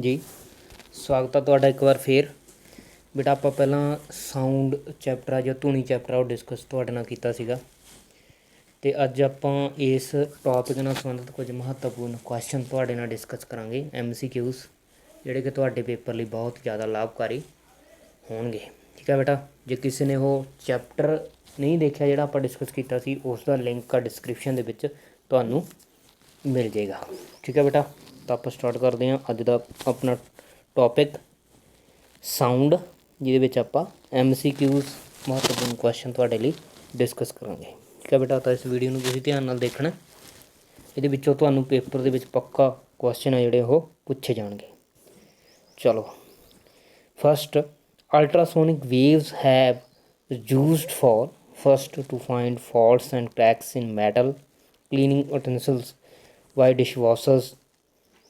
जी स्वागत है तुहाडा एक बार फिर बेटा। आप पहला साउंड चैप्टर जो धुनी चैप्टर वो डिस्कस तुहाडे नाल कीता सीगा ते अज आपां इस टॉपिक नाल संबंधित कुछ महत्वपूर्ण क्वेश्चन तुहाडे नाल डिस्कस करांगे। MCQs जिहड़े कि तुहाडे पेपर लई बहुत ज़्यादा लाभकारी होणगे। ठीक है बेटा, जे किसी ने वो चैप्टर नहीं देखा जिहड़ा आपां डिस्कस कीता सी उसका लिंक डिस्क्रिप्शन दे विच तुहानूं मिल जाएगा। ठीक है बेटा, तो आप स्टार्ट करते हैं अज का अपना टॉपिक साउंड जिहदे विच आपां MCQs महत्वपूर्ण क्वेश्चन तुहाडे लई डिस्कस करांगे। ठीक है बेटा, तो इस वीडियो नूं तुसीं ध्यान नाल देखना, इहदे विचों तुहानूं पेपर दे विच पक्का क्वेश्चन है जिहड़े ओह पुछे जाणगे। चलो, first ultrasonic waves have used for first to find faults and cracks in metal cleaning utensils by dishwashers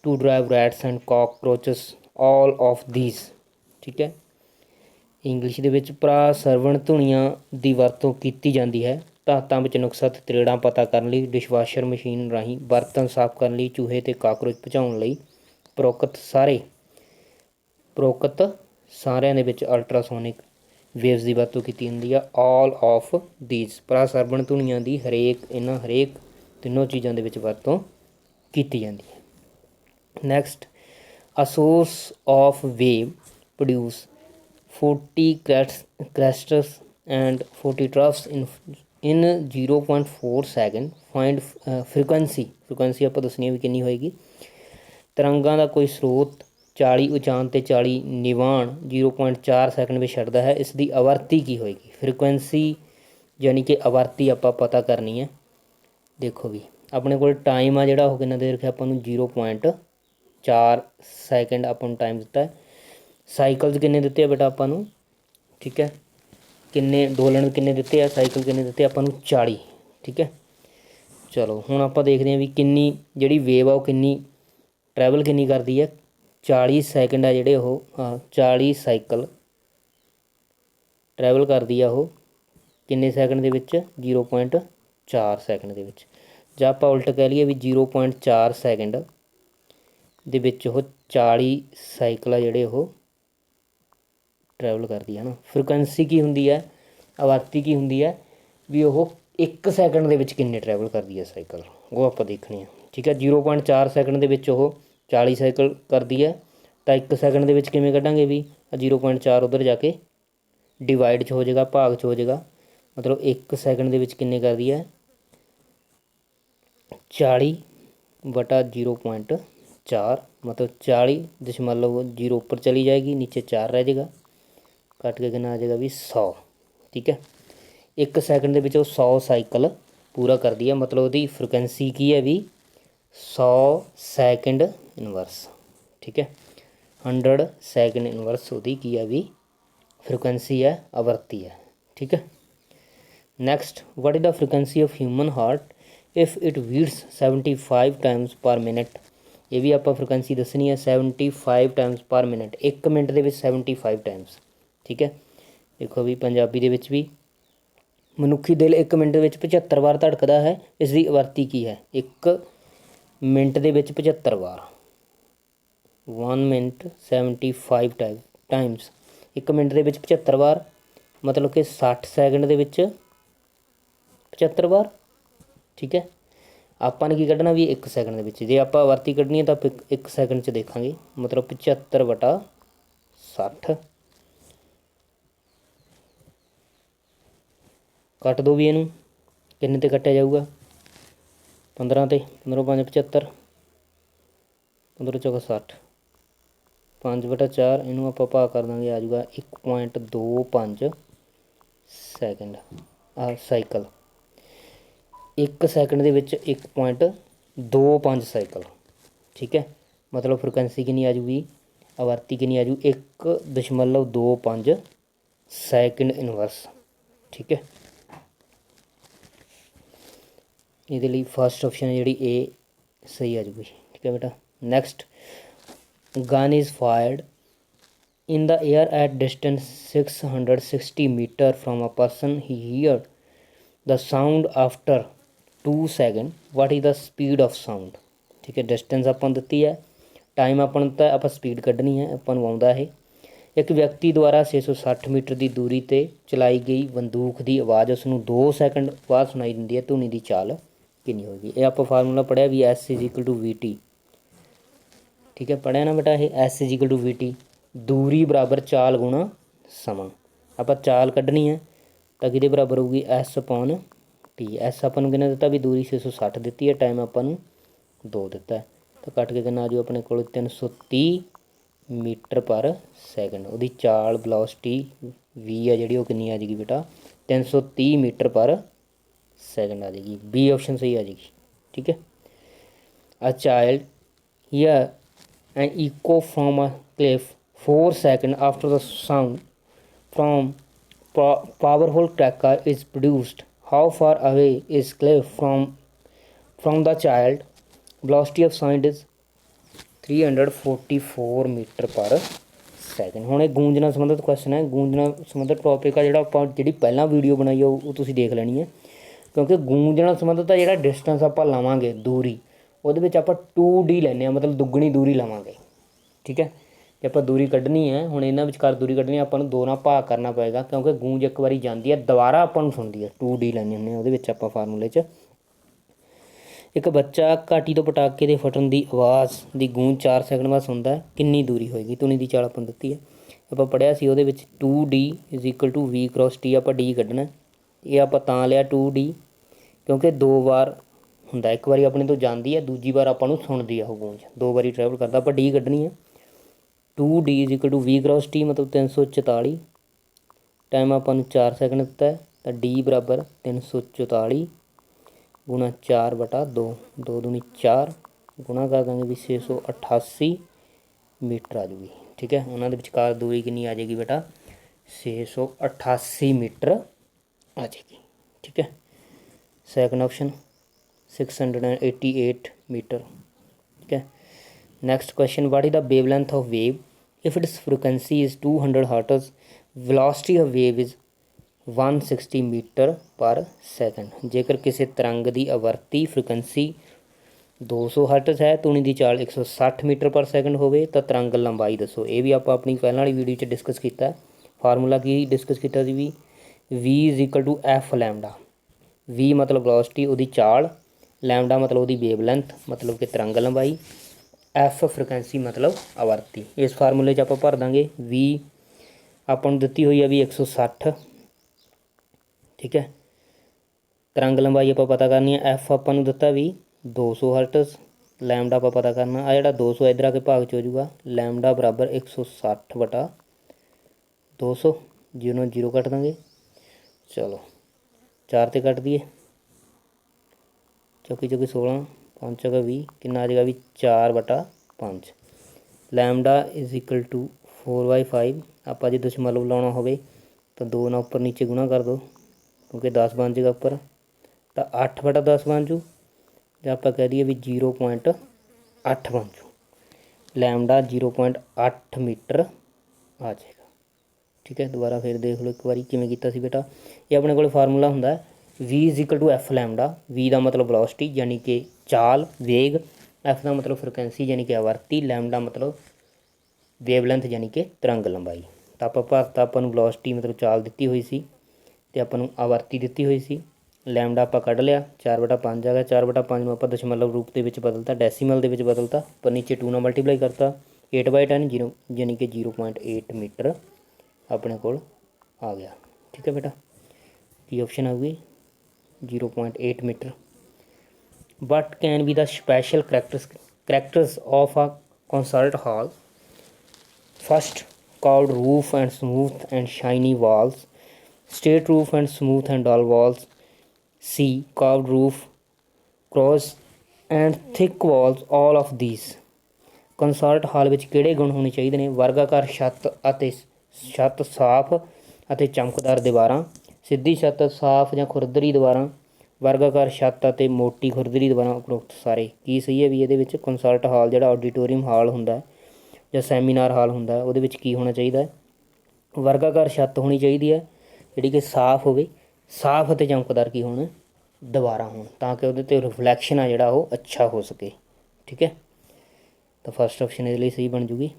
to drive rats and cockroaches, all of these। ठीक है, इंग्लिश ਦੇ ਵਿੱਚ ਭਰਾ ਸਰਵਣ ਧੁਨੀਆਂ ਦੀ ਵਰਤੋਂ ਕੀਤੀ ਜਾਂਦੀ ਹੈ ਧਾਤਾਂ ਵਿੱਚ ਨੁਕਸਾਂ ਤੇ ਤਰੇੜਾਂ ਪਤਾ ਕਰਨ ਲਈ, ਡਿਸ਼ਵਾਸ਼ਰ ਮਸ਼ੀਨ ਰਾਹੀਂ ਬਰਤਨ ਸਾਫ਼ ਕਰਨ ਲਈ, ਚੂਹੇ ਤੇ ਕਾਕਰੋਚ ਭਜਾਉਣ ਲਈ। ਪ੍ਰੋਕਤ ਸਾਰਿਆਂ ਦੇ ਵਿੱਚ ਅਲਟਰਾਸੋਨਿਕ ਵੇਵਸ ਦੀ ਵਰਤੋਂ ਕੀਤੀ ਜਾਂਦੀ ਆ। ਆਲ ਆਫ ਦੀਜ਼ ਭਰਾ ਸਰਵਣ ਧੁਨੀਆਂ ਦੀ ਹਰੇਕ ਤਿੰਨੋਂ ਚੀਜ਼ਾਂ ਦੇ ਵਿੱਚ ਵਰਤੋਂ ਕੀਤੀ ਜਾਂਦੀ ਹੈ। Next, a source of wave produce 40 cresters and 40 troughs in 0.4 second. Find frequency ਆਪਾਂ ਦੱਸਣੀ ਵੀ ਕਿੰਨੀ ਹੋਏਗੀ। ਤਰੰਗਾਂ ਦਾ ਕੋਈ ਸਰੋਤ 40 ਉਚਾਨ ਤੇ 40 ਨਿਵਾਣ 0.4 ਸੈਕਿੰਡ ਵਿੱਚ ਛੱਡਦਾ ਹੈ, ਇਸ ਦੀ ਆਵਰਤੀ ਕੀ ਹੋਏਗੀ। ਫ੍ਰੀਕੁਐਂਸੀ ਯਾਨੀ ਕਿ ਆਵਰਤੀ ਆਪਾਂ ਪਤਾ ਕਰਨੀ ਹੈ। देखो भी अपने को टाइम आ जोड़ा कितना दे रखा अपन 0.4 सैकेंड अपन टाइम दिता है। साइकल्स किन्ने दिते है बेटा अपन। ठीक है, किन्ने डोलन किन्ने दिते है, साइकिल किन्ने दिते अपन 40। ठीक है, चलो हुण आप देखते हैं भी किन्नी जिहड़ी वेव आ किन्नी ट्रैवल किन्नी करती है। 40 सैकेंड आ जिहड़े वो 40 साइकिल ट्रैवल करती है वो किन्ने सैकेंड दे विच 0.4 सैकेंड ਦੇ ਵਿੱਚ। ਜਾਂ ਆਪਾਂ ਉਲਟ ਕਹਿ ਲਈਏ ਵੀ 0.4 ਸੈਕਿੰਡ ਦੇ ਵਿੱਚ ਉਹ 40 ਸਾਈਕਲ ਆ ਜਿਹੜੇ ਉਹ ਟਰੈਵਲ ਕਰਦੀ ਹੈ ਨਾ। ਫ੍ਰੀਕੁਐਂਸੀ ਕੀ ਹੁੰਦੀ ਹੈ, ਆਵਰਤੀ ਕੀ ਹੁੰਦੀ ਹੈ ਵੀ ਉਹ 1 ਸੈਕਿੰਡ ਦੇ ਵਿੱਚ ਕਿੰਨੇ ਟਰੈਵਲ ਕਰਦੀ ਹੈ ਸਾਈਕਲ, ਉਹ ਆਪਾਂ ਦੇਖਣੀ ਹੈ। ਠੀਕ ਹੈ, 0.4 ਸੈਕਿੰਡ ਦੇ ਵਿੱਚ ਉਹ 40 ਸਾਈਕਲ ਕਰਦੀ ਹੈ ਤਾਂ 1 ਸੈਕਿੰਡ ਦੇ ਵਿੱਚ ਕਿਵੇਂ ਕੱਢਾਂਗੇ ਵੀ 0.4 ਉੱਧਰ ਜਾ ਕੇ ਡਿਵਾਈਡ 'ਚ ਹੋ ਜਾਏਗਾ, ਭਾਗ 'ਚ ਹੋ ਜਾਏਗਾ। ਮਤਲਬ 1 ਸੈਕਿੰਡ ਦੇ ਵਿੱਚ ਕਿੰਨੇ ਕਰਦੀ ਹੈ 40 बटा 0.4, मतलब 40.0 ऊपर चली जाएगी, नीचे 4 रह जाएगा, कट के कितना आ जाएगा भी 100। ठीक है, 1 सैकेंड के 100 साइकिल पूरा कर दिया, मतलब वो फ्रिक्वेंसी की है भी 100 सैकेंड इनवर्स। ठीक है, 100 सैकेंड इनवर्स वो की है भी फ्रिक्वेंसी है, आवर्ती है। ठीक है, next, what is the frequency of human heart if it beats 75 times per minute. ये भी आप फ्रिक्वेंसी दसनी है 75 टाइम्स पर मिनट, 1 मिनट के 75 टाइम्स। ठीक है, देखो भी पंजाबी दे विच भी मनुखी दिल 1 मिनट में 75 बार धड़कदा है, इसकी आवर्ती की है 1 मिनट के 75 बार। 1 मिनट 75 टाइम्स 1 मिनट के 75 बार, मतलब कि 60 सैकेंड के 75 बार। ठीक है, ਆਪਾਂ ने की कढ़ना भी 1 सैकेंड के जे आप आवर्ती कढ़नी है तो 1 सैकेंड च देखांगे, मतलब 75 बटा 60। कट दो भी इनू, किन्ने ते कट्टिया जाऊगा 15 ते 15 5 75, 15 चौका 60, 5 बटा 4 इनू आप भाग कर देंगे आ जाऊगा 1.25 सैकेंड साइकिल। 1 सैकेंड के 1.25 साइकिल। ठीक है, मतलब फ्रिक्वेंसी कितनी आ जूगी, आवर्ती कितनी आ जू 1.25 सैकेंड इनवर्स। ठीक है, ये लिए फस्ट ऑप्शन है जी ए सही आ जूगी। ठीक है बेटा, next, gun is fired in the air at distance 660 metre from a person, he hear the sound after 2 second, what is the speed of sound. ठीक है, डिस्टेंस अपन दी है टाइम ਆਪਾਂ ਨੂੰ ਤਾਂ ਆਪਾਂ ਸਪੀਡ ਕੱਢਣੀ ਹੈ, ਆਪਾਂ ਨੂੰ ਆਉਂਦਾ ਇਹ। ਇੱਕ ਵਿਅਕਤੀ ਦੁਆਰਾ 660 ਮੀਟਰ ਦੀ ਦੂਰੀ 'ਤੇ ਚਲਾਈ ਗਈ ਬੰਦੂਕ ਦੀ ਆਵਾਜ਼ ਉਸ ਨੂੰ 2 ਸੈਕਿੰਡ ਬਾਅਦ ਸੁਣਾਈ ਦਿੰਦੀ ਹੈ। ਧੁਨੀ ਦੀ ਚਾਲ ਕਿੰਨੀ ਹੋਏਗੀ? ਇਹ ਆਪਾਂ ਫਾਰਮੂਲਾ ਪੜ੍ਹਿਆ ਵੀ S = VT, ਠੀਕ ਹੈ, ਪੜ੍ਹਿਆ ਨਾ ਬੇਟਾ ਇਹ। S = VT, ਦੂਰੀ ਬਰਾਬਰ ਚਾਲ ਗੁਣਾ ਸਮਾਂ। ਆਪਾਂ ਚਾਲ ਕੱਢਣੀ ਹੈ ਤਾਂ ਕਿਹਦੇ ਬਰਾਬਰ ਹੋਊਗੀ? S/T। S ਆਪਾਂ ਨੂੰ ਕਿੰਨਾ ਦਿੱਤਾ ਵੀ ਦੂਰੀ 660 ਦਿੱਤੀ ਹੈ, ਟਾਈਮ ਆਪਾਂ ਨੂੰ 2 ਦਿੱਤਾ ਹੈ, ਤਾਂ ਕੱਟ ਕੇ ਕਿੰਨਾ ਆ ਜਾਊ ਆਪਣੇ ਕੋਲ? 330 ਮੀਟਰ ਪਰ ਸੈਕਿੰਡ। ਉਹਦੀ ਚਾਲ ਵੈਲੋਸਿਟੀ V ਹੈ ਜਿਹੜੀ, ਉਹ ਕਿੰਨੀ ਆ ਜਾਏਗੀ ਬੇਟਾ? 330 ਮੀਟਰ ਪਰ ਸੈਕਿੰਡ ਆ ਜਾਏਗੀ। B ਆਪਸ਼ਨ ਸਹੀ ਆ ਜਾਏਗੀ, ਠੀਕ ਹੈ। A child hear an echo from a cliff 4 seconds after the sound from powerful cracker is produced. How far away is cliff from the child? Velocity of sound is 344 metre per second. ਹੁਣ ਇਹ ਗੂੰਜ ਨਾਲ ਸੰਬੰਧਿਤ question ਹੈ। ਗੂੰਜ ਨਾਲ ਸੰਬੰਧਿਤ topic ਆ ਜਿਹੜਾ ਆਪਾਂ ਜਿਹੜੀ ਪਹਿਲਾਂ ਵੀਡੀਓ ਬਣਾਈ ਆ ਉਹ ਤੁਸੀਂ ਦੇਖ ਲੈਣੀ ਹੈ, ਕਿਉਂਕਿ ਗੂੰਜ ਨਾਲ ਸੰਬੰਧਿਤ ਆ ਜਿਹੜਾ ਡਿਸਟੈਂਸ ਆਪਾਂ ਲਵਾਂਗੇ ਦੂਰੀ, ਉਹਦੇ ਵਿੱਚ ਆਪਾਂ 2D ਲੈਂਦੇ ਹਾਂ, ਮਤਲਬ ਦੁੱਗਣੀ ਦੂਰੀ ਲਵਾਂਗੇ, ਠੀਕ ਹੈ। ਜੇ ਆਪਾਂ ਦੂਰੀ ਕੱਢਣੀ ਹੈ, ਹੁਣ ਇਹਨਾਂ ਵਿਚਕਾਰ ਦੂਰੀ ਕੱਢਣੀ ਆਪਾਂ ਨੂੰ 2 ਨਾਲ ਭਾਗ ਕਰਨਾ ਪਏਗਾ, ਕਿਉਂਕਿ ਗੂੰਜ ਇੱਕ ਵਾਰੀ ਜਾਂਦੀ ਹੈ, ਦੁਬਾਰਾ ਆਪਾਂ ਨੂੰ ਸੁਣਦੀ ਹੈ। 2D ਲੈਂਦੇ ਹੁੰਦੇ ਹਾਂ ਉਹਦੇ ਵਿੱਚ ਆਪਾਂ ਫਾਰਮੂਲੇ 'ਚ। ਇੱਕ ਬੱਚਾ ਘਾਟੀ ਤੋਂ ਪਟਾਕੇ ਦੇ ਫਟਣ ਦੀ ਆਵਾਜ਼ ਦੀ ਗੂੰਜ 4 ਸੈਕਿੰਡ ਬਾਅਦ ਸੁਣਦਾ, ਕਿੰਨੀ ਦੂਰੀ ਹੋਏਗੀ? ਧੁਨੀ ਦੀ ਚਾਲ ਆਪਾਂ ਨੂੰ ਦਿੱਤੀ ਹੈ, ਆਪਾਂ ਪੜ੍ਹਿਆ ਸੀ ਉਹਦੇ ਵਿੱਚ 2D = V×T। ਆਪਾਂ D ਕੱਢਣਾ, ਇਹ ਆਪਾਂ ਤਾਂ ਲਿਆ 2D ਕਿਉਂਕਿ 2 ਵਾਰ ਹੁੰਦਾ, ਇੱਕ ਵਾਰੀ ਆਪਣੇ ਤੋਂ ਜਾਂਦੀ ਹੈ, ਦੂਜੀ ਵਾਰ ਆਪਾਂ ਨੂੰ ਸੁਣਦੀ ਆ ਉਹ ਗੂੰਜ, 2 ਵਾਰੀ ਟਰੈਵਲ ਕਰਦਾ। ਆਪਾਂ D ਕੱਢਣੀ ਹੈ, 2D = V×T ਮਤਲਬ 344, ਟਾਈਮ ਆਪਾਂ ਨੂੰ 4 ਸੈਕਿੰਡ ਦਿੱਤਾ ਹੈ, ਤਾਂ D ਬਰਾਬਰ 344 ਗੁਣਾ 4/2, 2 ਦੂਣੀ 4, ਗੁਣਾ ਕਰ ਦਾਂਗੇ ਵੀ 688 ਮੀਟਰ ਆ ਜੂਗੀ, ਠੀਕ ਹੈ। ਉਹਨਾਂ ਦੇ ਵਿਚਕਾਰ ਦੂਰੀ ਕਿੰਨੀ ਆ ਜਾਏਗੀ ਬੇਟਾ? 688 ਮੀਟਰ ਆ ਜਾਏਗੀ, ਠੀਕ ਹੈ। ਸੈਕਿੰਡ ਆਪਸ਼ਨ 688 ਮੀਟਰ, ਠੀਕ ਹੈ। Next question, what is the wavelength of wave if its frequency is 200 hertz, velocity of wave is 160 metre per second. ਜੇਕਰ ਕਿਸੇ ਤਰੰਗ ਦੀ ਆਵਰਤੀ ਫ੍ਰੀਕੁਐਂਸੀ 200 ਹਰਟਜ਼ ਹੈ, ਧੁਨੀ ਦੀ ਚਾਲ 160 ਮੀਟਰ ਪਰ ਸੈਕਿੰਡ ਹੋਵੇ, ਤਾਂ ਤਰੰਗ ਲੰਬਾਈ ਦੱਸੋ। ਇਹ ਵੀ ਆਪਾਂ ਆਪਣੀ ਪਹਿਲਾਂ ਵਾਲੀ ਵੀਡੀਓ 'ਚ ਡਿਸਕਸ ਕੀਤਾ। ਫਾਰਮੂਲਾ ਕੀ ਡਿਸਕਸ ਕੀਤਾ ਸੀ ਵੀ? V = F lambda. V ਮਤਲਬ ਵੈਲੋਸਿਟੀ, ਉਹਦੀ ਚਾਲ, ਲੈਮਡਾ ਮਤਲਬ ਉਹਦੀ ਵੇਵ ਲੈਂਥ ਮਤਲਬ ਕਿ ਤਰੰਗ ਲੰਬਾਈ, F ਫ੍ਰੀਕੁਐਂਸੀ ਮਤਲਬ ਆਵਰਤੀ। ਇਸ ਫਾਰਮੂਲੇ 'ਚ ਆਪਾਂ ਭਰ ਦਾਂਗੇ। V ਆਪਾਂ ਨੂੰ ਦਿੱਤੀ ਹੋਈ ਆ ਵੀ 160, ਠੀਕ ਹੈ। ਤਰੰਗ ਲੰਬਾਈ ਆਪਾਂ ਪਤਾ ਕਰਨੀ ਹੈ। F ਆਪਾਂ ਨੂੰ ਦਿੱਤਾ ਵੀ 200 ਹਰਟਜ਼, ਲੈਮਡਾ ਆਪਾਂ ਪਤਾ ਕਰਨਾ। ਆ ਜਿਹੜਾ 200 ਇੱਧਰ ਆ ਕੇ ਭਾਗ 'ਚ ਹੋ ਜਾਊਗਾ, ਲੈਮਡਾ ਬਰਾਬਰ 160/200, 0 ਨਾਲ 0 ਕੱਟ ਦਾਂਗੇ। ਚਲੋ 4 ਤੇ ਕੱਟ ਦਈਏ, ਚੌਕੀ 16, 5 ਚੌਕਾ 20, ਕਿੰਨਾ ਆ ਜਾਏਗਾ ਵੀ 4/5। ਲੈਮਡਾ = 4/5। ਆਪਾਂ ਜੇ ਦਸ਼ਮਲਵ ਲਾਉਣਾ ਹੋਵੇ ਤਾਂ 2 ਨਾਲ ਉੱਪਰ ਨੀਚੇ ਗੁਣਾ ਕਰ ਦਿਓ, ਕਿਉਂਕਿ 10 ਬਣ ਜਾਏਗਾ ਉੱਪਰ, ਤਾਂ 8/10 ਬਣ ਜੂ, ਜਾਂ ਆਪਾਂ ਕਹਿ ਦਈਏ ਵੀ 0.8 ਬਣ ਜੂ। ਲੈਮਡਾ 0.8 ਮੀਟਰ ਆ ਜਾਏਗਾ, ਠੀਕ ਹੈ। ਦੁਬਾਰਾ ਫਿਰ ਦੇਖ ਲਓ ਇੱਕ ਵਾਰੀ ਕਿਵੇਂ ਕੀਤਾ ਸੀ ਬੇਟਾ। ਇਹ ਆਪਣੇ ਕੋਲ ਫਾਰਮੂਲਾ ਹੁੰਦਾ V = F ਲੈਮਡਾ। V ਦਾ ਮਤਲਬ ਵੈਲੋਸਿਟੀ ਯਾਨੀ ਕਿ ਚਾਲ, ਵੇਗ, F ਦਾ ਮਤਲਬ ਫ੍ਰੀਕੁਐਂਸੀ ਯਾਨੀ ਕਿ ਆਵਰਤੀ, ਲੈਮਡਾ ਮਤਲਬ ਵੇਵ ਲੈਂਥ ਯਾਨੀ ਕਿ ਤਰੰਗ ਲੰਬਾਈ। ਤਾਂ ਆਪਾਂ ਭਰਤਾ, ਆਪਾਂ ਨੂੰ ਵੈਲੋਸਿਟੀ ਮਤਲਬ ਚਾਲ ਦਿੱਤੀ ਹੋਈ ਸੀ ਅਤੇ ਆਪਾਂ ਨੂੰ ਆਵਰਤੀ ਦਿੱਤੀ ਹੋਈ ਸੀ। ਲੈਮਡਾ ਆਪਾਂ ਕੱਢ ਲਿਆ, 4/5 ਆ ਗਿਆ। 4/5 ਨੂੰ ਆਪਾਂ ਦਸ਼ਮਲਵ ਰੂਪ ਦੇ ਵਿੱਚ ਬਦਲਤਾ, ਡੈਸੀਮਲ ਦੇ ਵਿੱਚ ਬਦਲਤਾ, ਪਰ ਨੀਚੇ 2 ਨਾਲ ਮਲਟੀਪਲਾਈ ਕਰਤਾ, 8/10 0 ਯਾਨੀ ਕਿ 0.8 ਮੀਟਰ ਆਪਣੇ ਕੋਲ ਆ ਗਿਆ, ਠੀਕ ਹੈ ਬੇਟਾ। ਕੀ ਆਪਸ਼ਨ ਆਊਗੀ? 0.8 metre. What can be the special characters of a concert hall? First, curved roof and smooth and shiny walls. Straight roof and smooth and dull walls. C, curved roof, cross and thick walls. All of these. Concert hall ਵਿੱਚ ਕਿਹੜੇ ਗੁਣ ਹੋਣੇ ਚਾਹੀਦੇ ਨੇ? ਵਰਗਾਕਾਰ ਛੱਤ ਅਤੇ ਛੱਤ ਸਾਫ਼ ਅਤੇ ਚਮਕਦਾਰ ਦੀਵਾਰਾਂ, ਸਿੱਧੀ ਛੱਤ, ਸਾਫ਼ ਜਾਂ ਖੁਰਦਰੀ ਦੀਵਾਰਾਂ, ਵਰਗਾਕਾਰ ਛੱਤ ਅਤੇ ਮੋਟੀ ਖੁਰਦਰੀ ਦੀਵਾਰਾਂ। ਉਪਰੋਕਤ ਸਾਰੇ ਕੀ ਸਹੀ ਹੈ ਵੀ ਇਹਦੇ ਵਿੱਚ? ਕਨਸਰਟ ਹਾਲ ਜਿਹੜਾ ਆਡੀਟੋਰੀਅਮ ਹਾਲ ਹੁੰਦਾ ਜਾਂ ਸੈਮੀਨਾਰ ਹਾਲ ਹੁੰਦਾ, ਉਹਦੇ ਵਿੱਚ ਕੀ ਹੋਣਾ ਚਾਹੀਦਾ ਹੈ? ਵਰਗਾਕਾਰ ਛੱਤ ਹੋਣੀ ਚਾਹੀਦੀ ਹੈ ਜਿਹੜੀ ਕਿ ਸਾਫ਼ ਹੋਵੇ, ਸਾਫ਼ ਅਤੇ ਚਮਕਦਾਰ ਕੀ ਹੋਣ? ਦੀਵਾਰਾਂ ਹੋਣ, ਤਾਂ ਕਿ ਉਹਦੇ 'ਤੇ ਰਿਫਲੈਕਸ਼ਨ ਆ ਜਿਹੜਾ ਉਹ ਅੱਛਾ ਹੋ ਸਕੇ, ਠੀਕ ਹੈ। ਤਾਂ ਫਸਟ ਆਪਸ਼ਨ ਇਹਦੇ ਲਈ ਸਹੀ ਬਣ ਜੂਗੀ।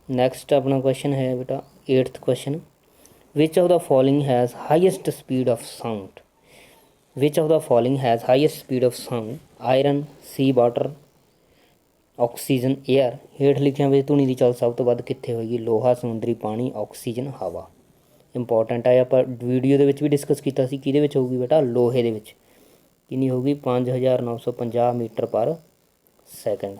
ਨੈਕਸਟ ਆਪਣਾ ਕੁਐਸਚਨ ਹੈ ਬੇਟਾ 8th question, which of the following has highest speed of sound. Which of the following has highest speed of sound, iron, C water, oxygen, air. ਹੇਠ ਲਿਖਿਆਂ ਵਿੱਚ ਧੁਨੀ ਦੀ ਚੱਲ ਸਭ ਤੋਂ ਵੱਧ ਕਿੱਥੇ ਹੋਏਗੀ? ਲੋਹਾ, ਸਮੁੰਦਰੀ ਪਾਣੀ, ਆਕਸੀਜਨ, ਹਵਾ। ਇੰਪੋਰਟੈਂਟ ਹੈ, ਆਪਾਂ ਵੀਡੀਓ ਦੇ ਵਿੱਚ ਵੀ ਡਿਸਕਸ ਕੀਤਾ ਸੀ, ਕਿਹਦੇ ਵਿੱਚ ਹੋਊਗੀ ਬੇਟਾ? ਲੋਹੇ ਦੇ ਵਿੱਚ। ਕਿੰਨੀ ਹੋਊਗੀ? 5950 ਮੀਟਰ ਪਰ ਸੈਕਿੰਡ।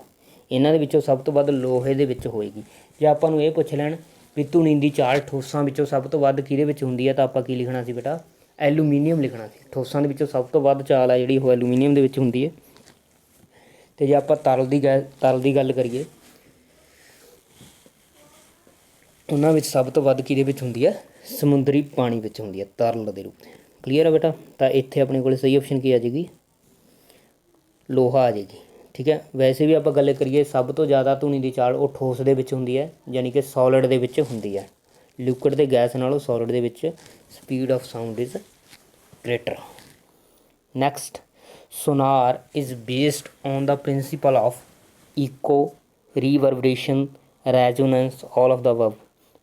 ਇਹਨਾਂ ਦੇ ਵਿੱਚੋਂ ਸਭ ਤੋਂ ਵੱਧ ਲੋਹੇ ਦੇ ਵਿੱਚ ਹੋਏਗੀ। ਜੇ ਆਪਾਂ ਨੂੰ ਇਹ ਪੁੱਛ ਲੈਣ ਵੀ ਧੁਨੀ ਦੀ ਚਾਲ ਠੋਸਾਂ ਵਿੱਚੋਂ ਸਭ ਤੋਂ ਵੱਧ ਕਿਹਦੇ ਵਿੱਚ ਹੁੰਦੀ ਹੈ, ਤਾਂ ਆਪਾਂ ਕੀ ਲਿਖਣਾ ਸੀ ਬੇਟਾ? ਐਲੂਮੀਨੀਅਮ ਲਿਖਣਾ ਸੀ। ਠੋਸਾਂ ਦੇ ਵਿੱਚੋਂ ਸਭ ਤੋਂ ਵੱਧ ਚਾਲ ਆ ਜਿਹੜੀ ਉਹ ਐਲੂਮੀਨੀਅਮ ਦੇ ਵਿੱਚ ਹੁੰਦੀ ਹੈ। ਅਤੇ ਜੇ ਆਪਾਂ ਤਰਲ ਦੀ ਗੱਲ ਕਰੀਏ, ਉਹਨਾਂ ਵਿੱਚ ਸਭ ਤੋਂ ਵੱਧ ਕਿਹਦੇ ਵਿੱਚ ਹੁੰਦੀ ਹੈ? ਸਮੁੰਦਰੀ ਪਾਣੀ ਵਿੱਚ ਹੁੰਦੀ ਹੈ, ਤਰਲ ਦੇ ਰੂਪ। ਕਲੀਅਰ ਹੈ ਬੇਟਾ? ਤਾਂ ਇੱਥੇ ਆਪਣੇ ਕੋਲ ਸਹੀ ਆਪਸ਼ਨ ਕੀ ਆ ਜਾਏਗੀ? ਲੋਹਾ ਆ ਜਾਏਗੀ। ਠੀਕ ਹੈ। ਵੈਸੇ ਵੀ ਆਪਾਂ ਗੱਲ ਕਰੀਏ, ਸਭ ਤੋਂ ਜ਼ਿਆਦਾ ਧੁਨੀ ਦੀ ਚਾਲ ਉਹ ਠੋਸ ਦੇ ਵਿੱਚ ਹੁੰਦੀ ਹੈ, ਯਾਨੀ ਕਿ ਸੋਲਿਡ ਦੇ ਵਿੱਚ ਹੁੰਦੀ ਹੈ। ਲਿਕੁਇਡ ਅਤੇ ਗੈਸ ਨਾਲੋਂ ਸੋਲਿਡ ਦੇ ਵਿੱਚ speed of sound is greater. Next, sonar is based on the principle of echo, reverberation, resonance, all of the above।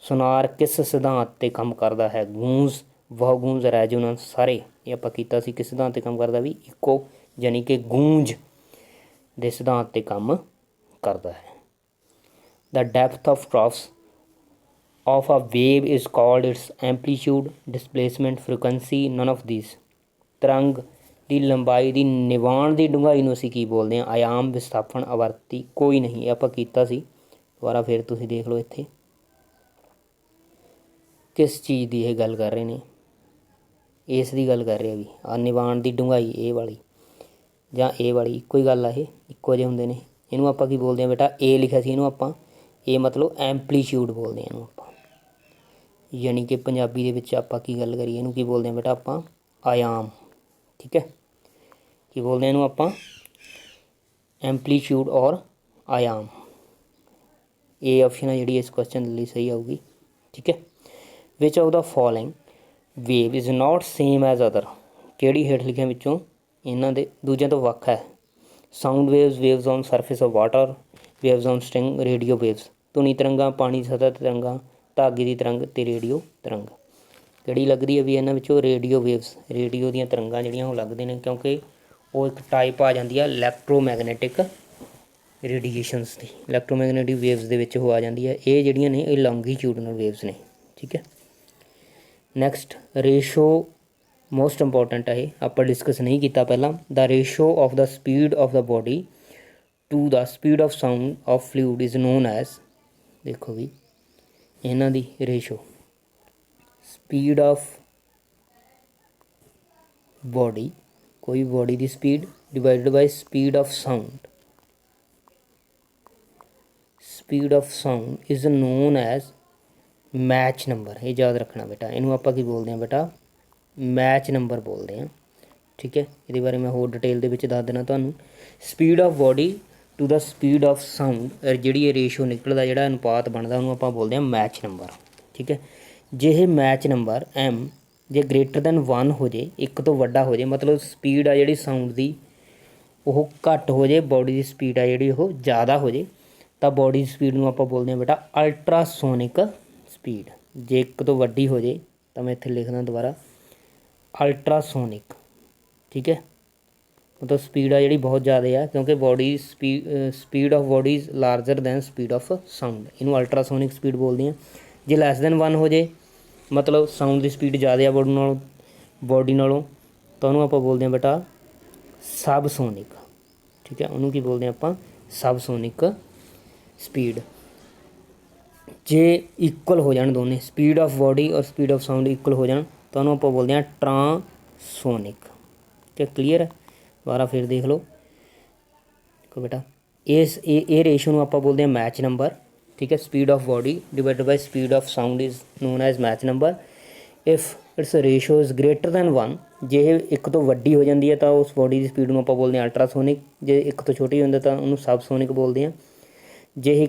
sonar ਕਿਸ ਸਿਧਾਂਤ 'ਤੇ ਕੰਮ ਕਰਦਾ ਹੈ? ਗੂੰਜ, ਬਹੁਗੂੰਜ, ਰੈਜੋਨੈਂਸ, ਸਾਰੇ। ਇਹ ਆਪਾਂ ਕੀਤਾ ਸੀ ਕਿਸ ਸਿਧਾਂਤ 'ਤੇ ਕੰਮ ਕਰਦਾ? ਵੀ ਇਕੋ ਯਾਨੀ ਕਿ ਗੂੰਜ ਦੇ ਸਿਧਾਂਤ 'ਤੇ ਕੰਮ ਕਰਦਾ ਹੈ। the depth of troughs of a wave is called its amplitude, displacement, frequency, none of these। ਤਰੰਗ ਦੀ ਲੰਬਾਈ ਦੀ ਨਿਵਾਣ ਦੀ ਡੂੰਘਾਈ ਨੂੰ ਅਸੀਂ ਕੀ ਬੋਲਦੇ ਹਾਂ? ਆਯਾਮ, ਵਿਸਥਾਪਨ, ਆਵਰਤੀ, ਕੋਈ ਨਹੀਂ। ਇਹ ਆਪਾਂ ਕੀਤਾ ਸੀ। ਦੁਬਾਰਾ ਫਿਰ ਤੁਸੀਂ ਦੇਖ ਲਓ ਇੱਥੇ ਕਿਸ ਚੀਜ਼ ਦੀ ਇਹ ਗੱਲ ਕਰ ਰਹੇ ਨੇ? ਇਸ ਦੀ ਗੱਲ ਕਰ ਰਹੇ ਵੀ ਆ ਨਿਵਾਣ ਦੀ ਡੂੰਘਾਈ, ਇਹ ਵਾਲੀ ਜਾਂ ਇਹ ਵਾਲੀ, ਇੱਕੋ ਹੀ ਗੱਲ ਆ, ਇਹ ਇੱਕੋ ਜਿਹੇ ਹੁੰਦੇ ਨੇ। ਇਹਨੂੰ ਆਪਾਂ ਕੀ ਬੋਲਦੇ ਹਾਂ ਬੇਟਾ? ਏ ਲਿਖਿਆ ਸੀ, ਇਹਨੂੰ ਆਪਾਂ ਇਹ ਮਤਲਬ ਐਂਪਲੀਚਿਊਡ ਬੋਲਦੇ ਹਾਂ ਇਹਨੂੰ ਆਪਾਂ, ਯਾਨੀ ਕਿ ਪੰਜਾਬੀ ਦੇ ਵਿੱਚ ਆਪਾਂ ਕੀ ਗੱਲ ਕਰੀਏ, ਇਹਨੂੰ ਕੀ ਬੋਲਦੇ ਹਾਂ ਬੇਟਾ? ਆਪਾਂ ਆਯਾਮ। ਠੀਕ ਹੈ। ਕੀ ਬੋਲਦੇ ਹਾਂ ਇਹਨੂੰ ਆਪਾਂ? ਐਂਪਲੀਚਿਊਡ ਔਰ ਆਯਾਮ। ਇਹ ਆਪਸ਼ਨ ਹੈ ਜਿਹੜੀ ਇਸ ਕੁਐਸਚਨ ਲਈ ਸਹੀ ਆਊਗੀ। ਠੀਕ ਹੈ। Which of the following wave is not same as other. ਕਿਹੜੀ ਹੇਠ ਲਿਖਿਆਂ ਵਿੱਚੋਂ ਇਹਨਾਂ ਦੇ ਦੂਜਿਆਂ ਤੋਂ ਵੱਖ ਹੈ? Sound waves, waves on surface of water, waves on sting, radio waves. ਧੁਨੀ ਤਰੰਗਾਂ, ਪਾਣੀ ਦੀ ਸਤਹ ਤਰੰਗਾਂ, ਧਾਗੇ ਦੀ ਤਰੰਗ ਅਤੇ ਰੇਡੀਓ ਤਰੰਗ। ਕਿਹੜੀ ਲੱਗਦੀ ਹੈ ਵੀ ਇਹਨਾਂ ਵਿੱਚੋਂ? Radio waves. ਰੇਡੀਓ ਦੀਆਂ ਤਰੰਗਾਂ ਜਿਹੜੀਆਂ ਉਹ ਲੱਗਦੇ ਨੇ, ਕਿਉਂਕਿ ਉਹ ਇੱਕ ਟਾਈਪ ਆ ਜਾਂਦੀ ਆ ਇਲੈਕਟ੍ਰੋਮੈਗਨੈਟਿਕ ਰੇਡੀਏਸ਼ਨਸ ਦੀ। ਇਲੈਕਟ੍ਰੋਮੈਗਨੈਟਿਕ ਵੇਵਜ਼ ਦੇ ਵਿੱਚ ਉਹ ਆ ਜਾਂਦੀ ਹੈ। ਇਹ ਜਿਹੜੀਆਂ ਨੇ ਇਹ ਲੌਂਗੀਟਿਊਡਨਲ ਵੇਵਜ਼ ਨੇ। ਠੀਕ ਹੈ। ਨੈਕਸਟ, ਰੇਸ਼ੋ ਮੋਸਟ ਇੰਪੋਰਟੈਂਟ ਹੈ, ਇਹ ਆਪਾਂ ਡਿਸਕਸ ਨਹੀਂ ਕੀਤਾ ਪਹਿਲਾਂ। The ratio of the speed of the body to the speed of sound of fluid is known as. ਦੇਖੋ ਵੀ ਇਹਨਾਂ ਦੀ ਰੇਸ਼ੋ, ਸਪੀਡ ਆਫ ਬੋਡੀ, ਕੋਈ ਬੋਡੀ ਦੀ speed divided by speed of sound. Speed of sound is known as Mach number. ਇਹ ਯਾਦ ਰੱਖਣਾ ਬੇਟਾ। ਇਹਨੂੰ ਆਪਾਂ ਕੀ ਬੋਲਦੇ ਹਾਂ ਬੇਟਾ? ਮੈਚ ਨੰਬਰ ਬੋਲਦੇ ਹਾਂ। ਠੀਕ ਹੈ। ਇਹਦੇ ਬਾਰੇ ਮੈਂ ਹੋਰ ਡਿਟੇਲ ਦੇ ਵਿੱਚ ਦੱਸ ਦੇਣਾ ਤੁਹਾਨੂੰ। Speed of body to the speed of sound, ਜਿਹੜੀ ਇਹ ਰੇਸ਼ੋ ਨਿਕਲਦਾ, ਜਿਹੜਾ ਅਨੁਪਾਤ ਬਣਦਾ, ਉਹਨੂੰ ਆਪਾਂ ਬੋਲਦੇ ਹਾਂ ਮੈਚ ਨੰਬਰ। ਠੀਕ ਹੈ। ਜੇ ਇਹ ਮੈਚ ਨੰਬਰ ਐਮ ਜੇ ਗ੍ਰੇਟਰ ਦੈਨ 1 ਹੋ ਜੇ, ਇੱਕ ਤੋਂ ਵੱਡਾ ਹੋ ਜੇ, ਮਤਲਬ ਸਪੀਡ ਆ ਜਿਹੜੀ ਸਾਊਂਡ ਦੀ ਉਹ ਘੱਟ ਹੋ ਜੇ, ਬੋਡੀ ਦੀ ਸਪੀਡ ਆ ਜਿਹੜੀ ਉਹ ਜ਼ਿਆਦਾ ਹੋ ਜੇ, ਤਾਂ ਬੋਡੀ ਦੀ ਸਪੀਡ ਨੂੰ ਆਪਾਂ ਬੋਲਦੇ ਹਾਂ ਬੇਟਾ ਅਲਟਰਾਸੋਨਿਕ ਸਪੀਡ। ਜੇ ਇੱਕ ਤੋਂ ਵੱਡੀ ਹੋ ਜੇ ਤਾਂ ਮੈਂ ਇੱਥੇ ਲਿਖਦਾ ਦੁਬਾਰਾ ਅਲਟਰਾਸੋਨਿਕ। ਠੀਕ ਹੈ। ਮਤਲਬ ਸਪੀਡ ਆ ਜਿਹੜੀ ਬਹੁਤ ਜ਼ਿਆਦਾ ਆ, ਕਿਉਂਕਿ body speed of body is larger than speed of sound, ਇਹਨੂੰ ਅਲਟਰਾਸੋਨਿਕ ਸਪੀਡ ਬੋਲਦੇ ਹਾਂ। ਜੇ ਲੈਸ ਦੈਨ 1 ਹੋ ਜੇ, ਮਤਲਬ ਸਾਊਂਡ ਦੀ ਸਪੀਡ ਜ਼ਿਆਦਾ ਆ ਬੋਡੀ ਨਾਲੋਂ, ਤਾਂ ਉਹਨੂੰ ਆਪਾਂ ਬੋਲਦੇ ਹਾਂ ਬੇਟਾ ਸਬਸੋਨਿਕ। ਠੀਕ ਹੈ। ਉਹਨੂੰ ਕੀ ਬੋਲਦੇ ਹਾਂ ਆਪਾਂ? ਸਬਸੋਨਿਕ ਸਪੀਡ। ਜੇ ਇਕੁਅਲ ਹੋ ਜਾਣ ਦੋਨੇ, ਸਪੀਡ ਆਫ ਬੋਡੀ ਔਰ ਸਪੀਡ ਆਫ ਸਾਊਂਡ ਇਕੁਅਲ ਹੋ ਜਾਣ, ਤਾਂ ਉਹਨੂੰ ਆਪਾਂ ਬੋਲਦੇ ਹਾਂ ਟਰਾਂਸੋਨਿਕ। ਠੀਕ ਹੈ। ਕਲੀਅਰ ਹੈ। ਦੁਬਾਰਾ ਫਿਰ ਦੇਖ ਲਓ। ਦੇਖੋ ਬੇਟਾ, ਇਹ ਰੇਸ਼ੋ ਨੂੰ ਆਪਾਂ ਬੋਲਦੇ ਹਾਂ ਮੈਚ ਨੰਬਰ। ਠੀਕ ਹੈ। Speed of body divided by speed of sound is known as Mach number. If its ratio is greater than 1, ਜੇ ਇਹ ਇੱਕ ਤੋਂ ਵੱਡੀ ਹੋ ਜਾਂਦੀ ਹੈ ਤਾਂ ਉਸ ਬੋਡੀ ਦੀ ਸਪੀਡ ਨੂੰ ਆਪਾਂ ਬੋਲਦੇ ਹਾਂ ਅਲਟਰਾਸੋਨਿਕ। ਜੇ ਇੱਕ ਤੋਂ ਛੋਟੀ ਹੁੰਦਾ ਤਾਂ ਉਹਨੂੰ ਸਬਸੋਨਿਕ ਬੋਲਦੇ ਹਾਂ। ਜੇ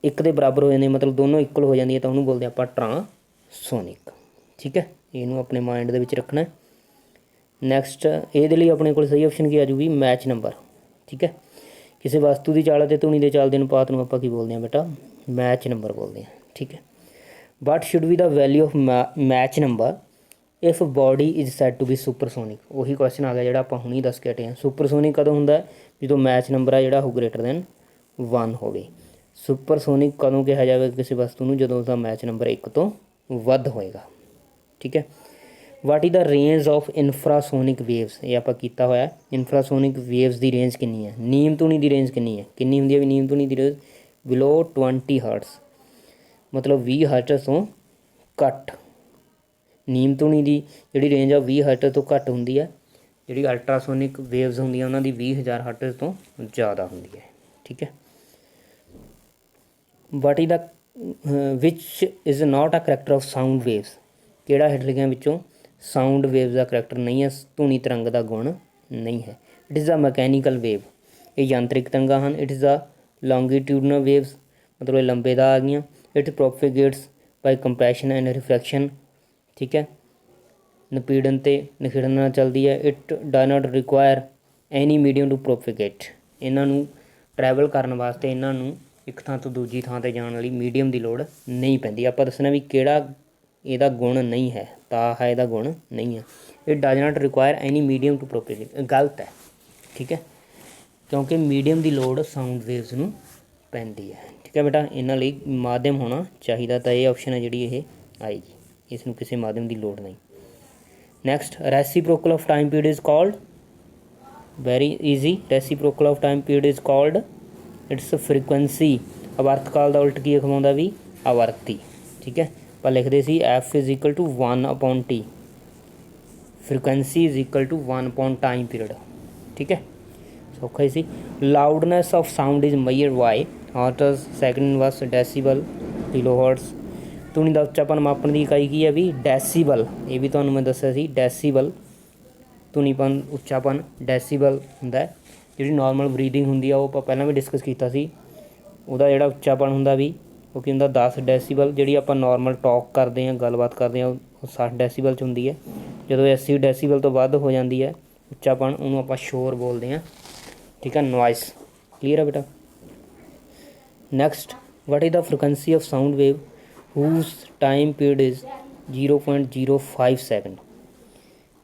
ਇੱਕ ਦੇ ਬਰਾਬਰ ਹੋ ਜਾਂਦੀ, ਮਤਲਬ ਦੋਨੋਂ ਇਕੁਅਲ ਹੋ ਜਾਂਦੀ ਹੈ, ਤਾਂ ਉਹਨੂੰ ਬੋਲਦੇ ਆਪਾਂ ਟਰਾਂਸੋਨਿਕ। ਠੀਕ ਹੈ। ਇਹਨੂੰ ਆਪਣੇ ਮਾਈਂਡ ਦੇ ਵਿੱਚ ਰੱਖਣਾ। ਨੈਕਸਟ, ਇਹਦੇ ਲਈ ਆਪਣੇ ਕੋਲ ਸਹੀ ਆਪਸ਼ਨ ਕੀ ਆ ਜੂਗੀ? Match number. ਠੀਕ ਹੈ। ਕਿਸੇ ਵਸਤੂ ਦੀ ਚਾਲ ਅਤੇ ਧੁਨੀ ਦੇ ਚਾਲ ਦੇ ਅਨੁਪਾਤ ਨੂੰ ਆਪਾਂ ਕੀ ਬੋਲਦੇ ਹਾਂ ਬੇਟਾ, ਮੈਚ ਨੰਬਰ ਬੋਲਦੇ ਹਾਂ। ਠੀਕ ਹੈ, what should be the value of Mach number if body is said to be supersonic. ਉਹੀ ਕੁਐਸਚਨ ਆ ਗਿਆ ਜਿਹੜਾ ਆਪਾਂ ਹੁਣੀ ਦੱਸ ਕੇ ਹਟੇ ਹਾਂ। ਸੁਪਰਸੋਨਿਕ ਕਦੋਂ ਹੁੰਦਾ, ਜਦੋਂ ਮੈਚ ਨੰਬਰ ਆ ਜਿਹੜਾ ਉਹ ਗ੍ਰੇਟਰ ਦੈਨ 1 ਹੋਵੇ। ਸੁਪਰਸੋਨਿਕ ਕਦੋਂ ਕਿਹਾ ਜਾਵੇ ਕਿਸੇ ਵਸਤੂ ਨੂੰ, ਜਦੋਂ ਉਸਦਾ ਮੈਚ ਨੰਬਰ 1 ਤੋਂ ਵੱਧ ਹੋਏਗਾ। ਠੀਕ ਹੈ, what is the range of infrasonic waves, ਇਹ ਆਪਾਂ ਕੀਤਾ ਹੋਇਆ। ਇਨਫਰਾਸੋਨਿਕ ਵੇਵਸ ਦੀ ਰੇਂਜ ਕਿੰਨੀ ਹੈ, ਨੀਮ ਧੁਨੀ ਦੀ ਰੇਂਜ ਕਿੰਨੀ ਹੈ, ਕਿੰਨੀ ਹੁੰਦੀ ਹੈ ਵੀ ਨੀਮ ਧੁਨੀ ਦੀ ਰੇਂਜ ਬਿਲੋ 20 ਹਰਟਸ, ਮਤਲਬ 20 ਹਰਟਸ ਤੋਂ ਘੱਟ। ਨੀਮ ਧੁਨੀ ਦੀ ਜਿਹੜੀ ਰੇਂਜ ਆ 20 ਹਰਟਸ ਤੋਂ ਘੱਟ ਹੁੰਦੀ ਹੈ। ਜਿਹੜੀ ਅਲਟਰਾਸੋਨਿਕ ਵੇਵਸ ਹੁੰਦੀਆਂ ਉਹਨਾਂ ਦੀ 20,000 ਹਰਟਸ ਤੋਂ ਜ਼ਿਆਦਾ ਹੁੰਦੀ ਹੈ। ਠੀਕ ਹੈ, what is the which is not a character of sound waves, ਕਿਹੜਾ ਹੇਠਲਿਖਿਆਂ ਵਿੱਚੋਂ ਸਾਊਂਡ ਵੇਵਸ ਦਾ ਕਰੈਕਟਰ ਨਹੀਂ ਹੈ, ਧੁਨੀ ਤਰੰਗ ਦਾ ਗੁਣ ਨਹੀਂ ਹੈ। It is the mechanical wave, ਇਹ ਯੰਤਰਿਕ ਤਰੰਗਾਂ ਹਨ। It is the longitudinal waves, ਮਤਲਬ ਇਹ ਲੰਬੇ ਦਾ ਆ ਗਈਆਂ। It propagates by compression and reflection. ਠੀਕ ਹੈ, ਨਪੀੜਨ ਅਤੇ ਨਿਖੇੜਨ ਨਾਲ ਚੱਲਦੀ ਹੈ। It does not require any medium to propagate, ਇਹਨਾਂ ਨੂੰ ਟਰੈਵਲ ਕਰਨ ਵਾਸਤੇ ਇਹਨਾਂ ਨੂੰ ਇੱਕ ਥਾਂ ਤੋਂ ਦੂਜੀ ਥਾਂ 'ਤੇ ਜਾਣ ਲਈ ਮੀਡੀਅਮ ਦੀ ਲੋੜ ਨਹੀਂ ਪੈਂਦੀ। ਆਪਾਂ ਦੱਸਣਾ ਵੀ ਕਿਹੜਾ ਇਹਦਾ ਗੁਣ ਨਹੀਂ ਹੈ, ਤਾਂ ਹੈ ਇਹਦਾ ਗੁਣ ਨਹੀਂ ਹੈ। It does not require any medium to propagate, ਗਲਤ ਹੈ। ਠੀਕ ਹੈ, ਕਿਉਂਕਿ ਮੀਡੀਅਮ ਦੀ ਲੋੜ ਸਾਊਂਡ ਵੇਵਸ ਨੂੰ ਪੈਂਦੀ ਹੈ। ਠੀਕ ਹੈ ਬੇਟਾ, ਇਹਨਾਂ ਲਈ ਮਾਧਿਅਮ ਹੋਣਾ ਚਾਹੀਦਾ, ਤਾਂ ਇਹ ਆਪਸ਼ਨ ਹੈ ਜਿਹੜੀ ਇਹ ਆਏਗੀ, ਇਸ ਨੂੰ ਕਿਸੇ ਮਾਧਿਅਮ ਦੀ ਲੋੜ ਨਹੀਂ। Next, reciprocal of time period is called, very easy. Reciprocal of time period is called its frequency. ਆਵਰਤਕਾਲ ਦਾ ਉਲਟ ਕੀ ਅਖਵਾਉਂਦਾ ਵੀ, ਆਵਰਤੀ। ਠੀਕ ਹੈ, ਆਪਾਂ ਲਿਖਦੇ ਸੀ F is equal to 1/T, frequency is equal to 1 time period. ਠੀਕ ਹੈ, ਸੌਖਾ ਹੀ ਸੀ। Loudness of sound is measured by hertz, second inverse, decibel, kilohertz. ਧੁਨੀ ਦਾ ਉੱਚਾਪਨ ਮਾਪਣ ਦੀ ਇਕਾਈ ਕੀ ਹੈ ਵੀ, ਡੈਸੀਬਲ। ਇਹ ਵੀ ਤੁਹਾਨੂੰ ਮੈਂ ਦੱਸਿਆ ਸੀ, ਡੈਸੀਬਲ ਧੁਨੀਪਨ ਉੱਚਾਪਨ ਡੈਸੀਬਲ ਹੁੰਦਾ। ਜਿਹੜੀ ਨੋਰਮਲ ਬਰੀਦਿੰਗ ਹੁੰਦੀ ਆ ਉਹ ਆਪਾਂ ਪਹਿਲਾਂ ਵੀ ਡਿਸਕਸ ਕੀਤਾ ਸੀ, ਉਹਦਾ ਜਿਹੜਾ ਉੱਚਾਪਨ ਹੁੰਦਾ ਵੀ ਉਹ ਕੀ ਹੁੰਦਾ 10 ਡੈਸੀਬਲ। ਜਿਹੜੀ ਆਪਾਂ ਨੋਰਮਲ ਟਾਕ ਕਰਦੇ ਹਾਂ, ਗੱਲਬਾਤ ਕਰਦੇ ਹਾਂ, ਉਹ 60 ਡੈਸੀਬਲ 'ਚ ਹੁੰਦੀ ਹੈ। ਜਦੋਂ 80 ਡੈਸੀਬਲ ਤੋਂ ਵੱਧ ਹੋ ਜਾਂਦੀ ਹੈ ਉੱਚਾਪਨ, ਉਹਨੂੰ ਆਪਾਂ ਸ਼ੋਰ ਬੋਲਦੇ ਹਾਂ। ਠੀਕ ਹੈ, ਨੋਇਸ। ਕਲੀਅਰ ਹੈ ਬੇਟਾ। Next, what is the frequency of sound wave whose time period is 0.05 second.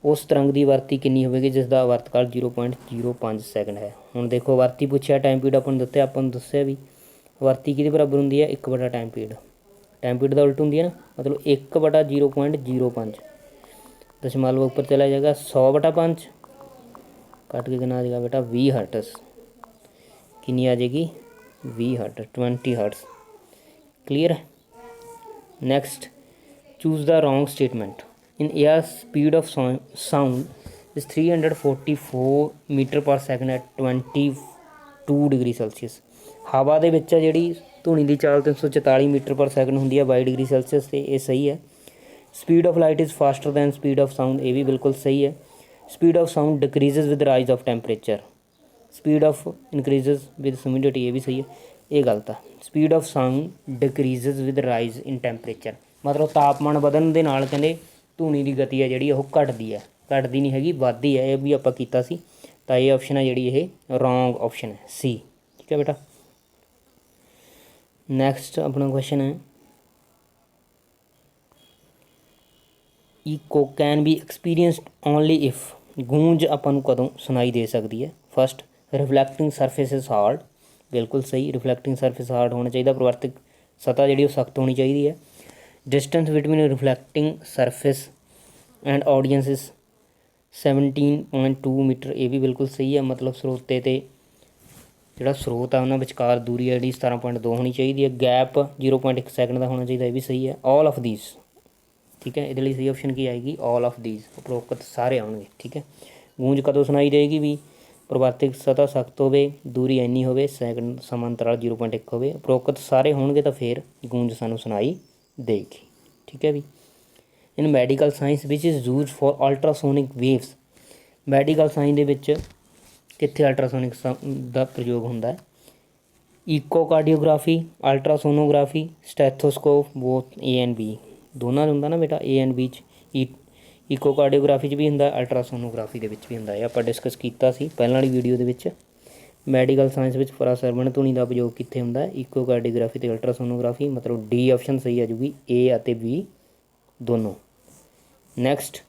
ਉਸ ਤਰੰਗ ਦੀ ਆਵਰਤੀ ਕਿੰਨੀ ਹੋਵੇਗੀ ਜਿਸ ਦਾ ਆਵਰਤਕਾਲ 0.05 ਸੈਕਿੰਡ ਹੈ। ਹੁਣ ਦੇਖੋ ਆਵਰਤੀ ਪੁੱਛਿਆ, ਟਾਈਮ ਪੀਰੀਅਡ ਆਪਾਂ ਨੂੰ ਦਿੱਤਾ, ਆਪਾਂ ਨੂੰ ਦੱਸਿਆ ਵੀ ਆਵਰਤੀ ਕਿਹਦੇ ਬਰਾਬਰ ਹੁੰਦੀ ਹੈ, 1/ਟਾਈਮ ਪੀਰੀਅਡ। ਟਾਈਮ ਪੀਰੀਅਡ ਦਾ ਉਲਟ ਹੁੰਦੀ ਹੈ ਨਾ, ਮਤਲਬ 1/0.05। ਦਸ਼ਮਲव ਉੱਪਰ ਚਲਾ ਜਾਏਗਾ, 100/5 ਕੱਟ ਕੇ ਕਿੰਨਾ ਆ ਜਾਏਗਾ ਬੇਟਾ, 20 ਹਰਟਸ। ਕਿੰਨੀ ਆ ਜਾਏਗੀ, 20 ਹਰਟਸ, 20 ਹਰਟਸ। ਕਲੀਅਰ ਹੈ। Next, choose the wrong statement. in air speed of sound is 344 metre per second at 22 degree Celsius. ਹਵਾ ਦੇ ਵਿੱਚ ਆ ਜਿਹੜੀ ਧੁਨੀ ਦੀ ਚਾਲ 344 ਮੀਟਰ ਪਰ ਸੈਕਿੰਡ ਹੁੰਦੀ ਹੈ 22 ਡਿਗਰੀ ਸੈਲਸੀਅਸ 'ਤੇ, ਇਹ ਸਹੀ ਹੈ। Speed of light is faster than speed of sound, ਇਹ ਵੀ ਬਿਲਕੁਲ ਸਹੀ ਹੈ। Speed of sound decreases with rise of temperature, speed of increases with humidity, ਇਹ ਵੀ ਸਹੀ ਹੈ। ਇਹ ਗਲਤ ਆ। Speed of sound decreases with rise in temperature, ਮਤਲਬ ਤਾਪਮਾਨ ਵਧਣ ਦੇ ਨਾਲ ਕਹਿੰਦੇ ਧੁਨੀ ਦੀ ਗਤੀ ਹੈ ਜਿਹੜੀ ਉਹ ਘਟਦੀ ਹੈ, ਘਟਦੀ ਨਹੀਂ ਹੈਗੀ, ਵੱਧਦੀ ਹੈ। ਇਹ ਵੀ ਆਪਾਂ ਕੀਤਾ ਸੀ, ਤਾਂ ਇਹ ਆਪਸ਼ਨ ਹੈ ਜਿਹੜੀ ਇਹ ਰੋਂਗ ਆਪਸ਼ਨ ਹੈ, ਸੀ। ਠੀਕ ਹੈ ਬੇਟਾ। ਨੈਕਸਟ ਆਪਣਾ ਕੁਐਸਚਨ ਹੈ, eco can be experienced only if. ਗੂੰਜ ਆਪਾਂ ਨੂੰ ਕਦੋਂ ਸੁਣਾਈ ਦੇ ਸਕਦੀ ਹੈ। First, reflecting surface is hard, ਬਿਲਕੁਲ ਸਹੀ। ਰਿਫਲੈਕਟਿੰਗ ਸਰਫੇਸ ਹਾਰਡ ਹੋਣਾ ਚਾਹੀਦਾ, ਪਰਿਵਰਤਕ ਸਤ੍ਹਾ ਜਿਹੜੀ ਉਹ ਸਖਤ ਹੋਣੀ ਚਾਹੀਦੀ ਹੈ। Distance between reflecting surface and audience is 17.2 metre, ये भी बिल्कुल सही है। मतलब स्रोते ते ਜਿਹੜਾ स्रोत है उन्होंने विचकार दूरी है जी 17.2 होनी चाहिए है। गैप 0.1 सैकेंड का होना चाहिए, ये भी सही है। ऑल ऑफ दीज, ठीक है, ये सही ऑप्शन की आएगी, ऑल ऑफ दीज, उपरोक्त सारे आएंगे। ठीक है, गूंज कदों सुनाई देगी भी, प्रवर्तिक सतह सख्त हो, दूरी इन्नी हो, सैकेंड समांतराल 0.1 हो, उपरोक्त सारे होंगे तो फिर गूंज सानू सुनाई देगी। ठीक है भी। In medical science which is use for ultrasonic waves, medical science दे विच कित्थे अल्ट्रासोनिक का प्रयोग होंदा है। Echocardiography, ultrasonography, stethoscope, both A and B, दोनों होंदा ना बेटा, ए एंड बी च। ईकोकार्डियोग्राफी च भी होंदा, अल्ट्रासोनोग्राफी दे विच भी होंदा है। आपां डिस्कस कीता सी पहलां वाली वीडियो दे विच। ਮੈਡੀਕਲ ਸਾਇੰਸ ਵਿੱਚ ਪਰਾਸਰਵਣ ਧੁਨੀ ਦਾ ਉਪਯੋਗ ਕਿੱਥੇ ਹੁੰਦਾ ਹੈ? ਇਕੋਕਾਰਡੀਓਗ੍ਰਾਫੀ ਅਤੇ ਅਲਟਰਾਸੋਨੋਗ੍ਰਾਫੀ। ਮਤਲਬ ਡੀ ਆਪਸ਼ਨ ਸਹੀ ਆ ਜੂਗੀ, ਏ ਅਤੇ ਬੀ ਦੋਨੋਂ। Next,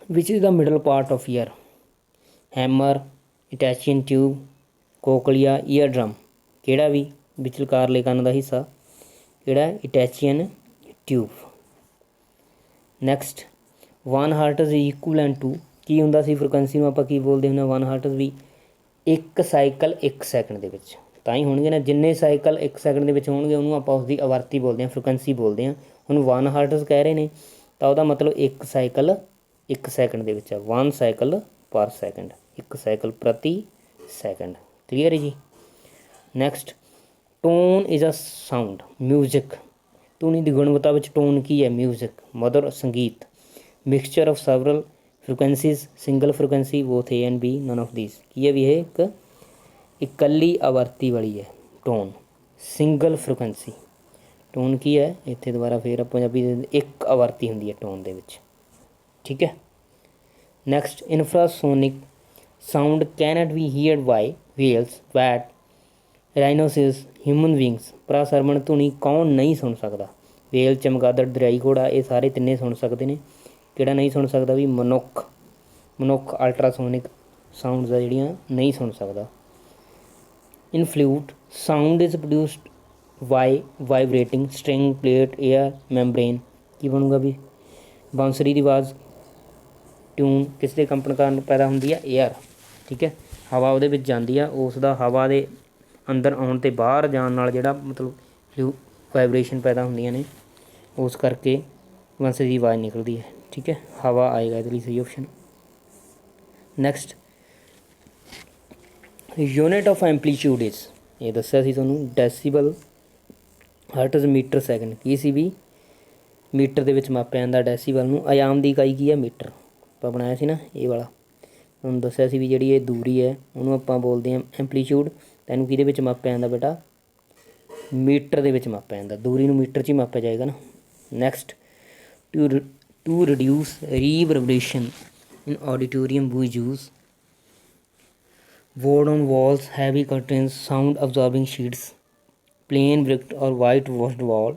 which is the middle part of ear? Hammer, Eustachian tube, cochlea, ear drum. ਕਿਹੜਾ ਵੀ ਵਿਚਲਕਾਰਲੇ ਕੰਨ ਦਾ ਹਿੱਸਾ ਕਿਹੜਾ? Eustachian tube. Next, 1 hertz equivalent to ਕੀ ਹੁੰਦਾ ਸੀ? ਫ੍ਰੀਕੁਐਂਸੀ ਨੂੰ ਆਪਾਂ ਕੀ ਬੋਲਦੇ ਹੁੰਦੇ ਹਾਂ? 1 ਹਰਟਜ਼ ਵੀ ਇੱਕ ਸਾਈਕਲ 1 ਸੈਕਿੰਡ ਦੇ ਵਿੱਚ ਤਾਂ ਹੀ ਹੋਣਗੇ ਨਾ। ਜਿੰਨੇ ਸਾਈਕਲ 1 ਸੈਕਿੰਡ ਦੇ ਵਿੱਚ ਹੋਣਗੇ ਉਹਨੂੰ ਆਪਾਂ ਉਸਦੀ ਆਵਰਤੀ ਬੋਲਦੇ ਹਾਂ, ਫ੍ਰੀਕੁਐਂਸੀ ਬੋਲਦੇ ਹਾਂ। ਹੁਣ 1 ਹਰਟਜ਼ ਕਹਿ ਰਹੇ ਨੇ ਤਾਂ ਉਹਦਾ ਮਤਲਬ ਇੱਕ ਸਾਈਕਲ 1 ਸੈਕਿੰਡ ਦੇ ਵਿੱਚ ਆ। 1 ਸਾਈਕਲ ਪਰ ਸੈਕਿੰਡ, ਇੱਕ ਸਾਈਕਲ ਪ੍ਰਤੀ ਸੈਕਿੰਡ। ਕਲੀਅਰ ਹੈ ਜੀ। Next, tone is a sound music. ਧੁਨੀ ਦੀ ਗੁਣਵੱਤਾ ਵਿੱਚ ਟੋਨ ਕੀ ਹੈ? ਮਿਊਜ਼ਿਕ, ਮਧੁਰ ਸੰਗੀਤ। Mixture of several frequencies, single frequency, both A and B, none of these. ਕੀ ਹੈ ਵੀ ਇਹ ਇੱਕ ਇਕੱਲੀ ਆਵਰਤੀ ਵਾਲੀ ਹੈ ਟੋਨ, ਸਿੰਗਲ ਫ੍ਰੀਕੁਐਂਸੀ। ਟੋਨ ਕੀ ਹੈ ਇੱਥੇ ਦੁਬਾਰਾ ਫੇਰ ਪੰਜਾਬੀ ਦੇ ਇੱਕ ਆਵਰਤੀ ਹੁੰਦੀ ਹੈ ਟੋਨ ਦੇ ਵਿੱਚ। ਠੀਕ ਹੈ। Next, infrasonic sound can't be heard by whales, bat, rhinoceros, human beings. ਪਰਾਸਰਵਣ ਧੁਨੀ ਕੌਣ ਨਹੀਂ ਸੁਣ ਸਕਦਾ? ਵੇਲ, ਚਮਗਾਦੜ, ਦਰਿਆਈ ਘੋੜਾ। ਇਹ ਸਾਰੇ ਤਿੰਨੇ ਸੁਣ ਸਕਦੇ ਨੇ। ਕਿਹੜਾ ਨਹੀਂ ਸੁਣ ਸਕਦਾ ਵੀ? ਮਨੁੱਖ। ਮਨੁੱਖ ਅਲਟਰਾਸੋਨਿਕ ਸਾਊਂਡਸ ਆ ਜਿਹੜੀਆਂ ਨਹੀਂ ਸੁਣ ਸਕਦਾ। In flute, sound is produced by vibrating string, plate, air, membrane. ਕੀ ਬਣੂਗਾ ਵੀ? ਬਾਂਸੁਰੀ ਦੀ ਆਵਾਜ਼ ਟਿਊਨ ਕਿਸ ਦੇ ਕੰਪਨ ਕਾਰਨ ਪੈਦਾ ਹੁੰਦੀ ਹੈ? ਏਅਰ। ਠੀਕ ਹੈ। ਹਵਾ ਉਹਦੇ ਵਿੱਚ ਜਾਂਦੀ ਆ, ਉਸ ਦਾ ਹਵਾ ਦੇ ਅੰਦਰ ਆਉਣ ਅਤੇ ਬਾਹਰ ਜਾਣ ਨਾਲ ਜਿਹੜਾ ਮਤਲਬ ਵਾਈਬ੍ਰੇਸ਼ਨ ਪੈਦਾ ਹੁੰਦੀਆਂ ਨੇ, ਉਸ ਕਰਕੇ ਬਾਂਸੁਰੀ ਦੀ ਆਵਾਜ਼ ਨਿਕਲਦੀ ਹੈ। ਠੀਕ ਹੈ, ਹਵਾ ਆਏਗਾ ਇਹਦੇ ਲਈ ਸਹੀ option. Next, unit of amplitude is, ਇਹ ਦੱਸਿਆ ਸੀ ਤੁਹਾਨੂੰ, ਡੈਸੀਬਲ, ਹਰਟਜ਼, ਮੀਟਰ, ਸੈਕਿੰਡ। ਕੀ ਸੀ ਵੀ? ਮੀਟਰ ਦੇ ਵਿੱਚ ਮਾਪਿਆ ਜਾਂਦਾ ਡੈਸੀਬਲ ਨੂੰ। ਆਯਾਮ ਦੀ ਇਕਾਈ ਕੀ ਹੈ? ਮੀਟਰ। ਆਪਾਂ ਬਣਾਇਆ ਸੀ ਨਾ ਇਹ ਵਾਲਾ, ਤੁਹਾਨੂੰ ਦੱਸਿਆ ਸੀ ਵੀ ਜਿਹੜੀ ਇਹ ਦੂਰੀ ਹੈ ਉਹਨੂੰ ਆਪਾਂ ਬੋਲਦੇ ਹਾਂ ਐਂਪਲੀਟਿਊਡ। ਤੈਨੂੰ ਕਿਹਦੇ ਵਿੱਚ ਮਾਪਿਆ ਜਾਂਦਾ ਬੇਟਾ? ਮੀਟਰ ਦੇ ਵਿੱਚ ਮਾਪਿਆ ਜਾਂਦਾ। ਦੂਰੀ ਨੂੰ ਮੀਟਰ 'ਚ ਹੀ ਮਾਪਿਆ ਜਾਏਗਾ ਨਾ। Next, to reduce reverberation in auditorium we use board on walls, heavy curtains, sound absorbing sheets, plain bricked or white washed wall,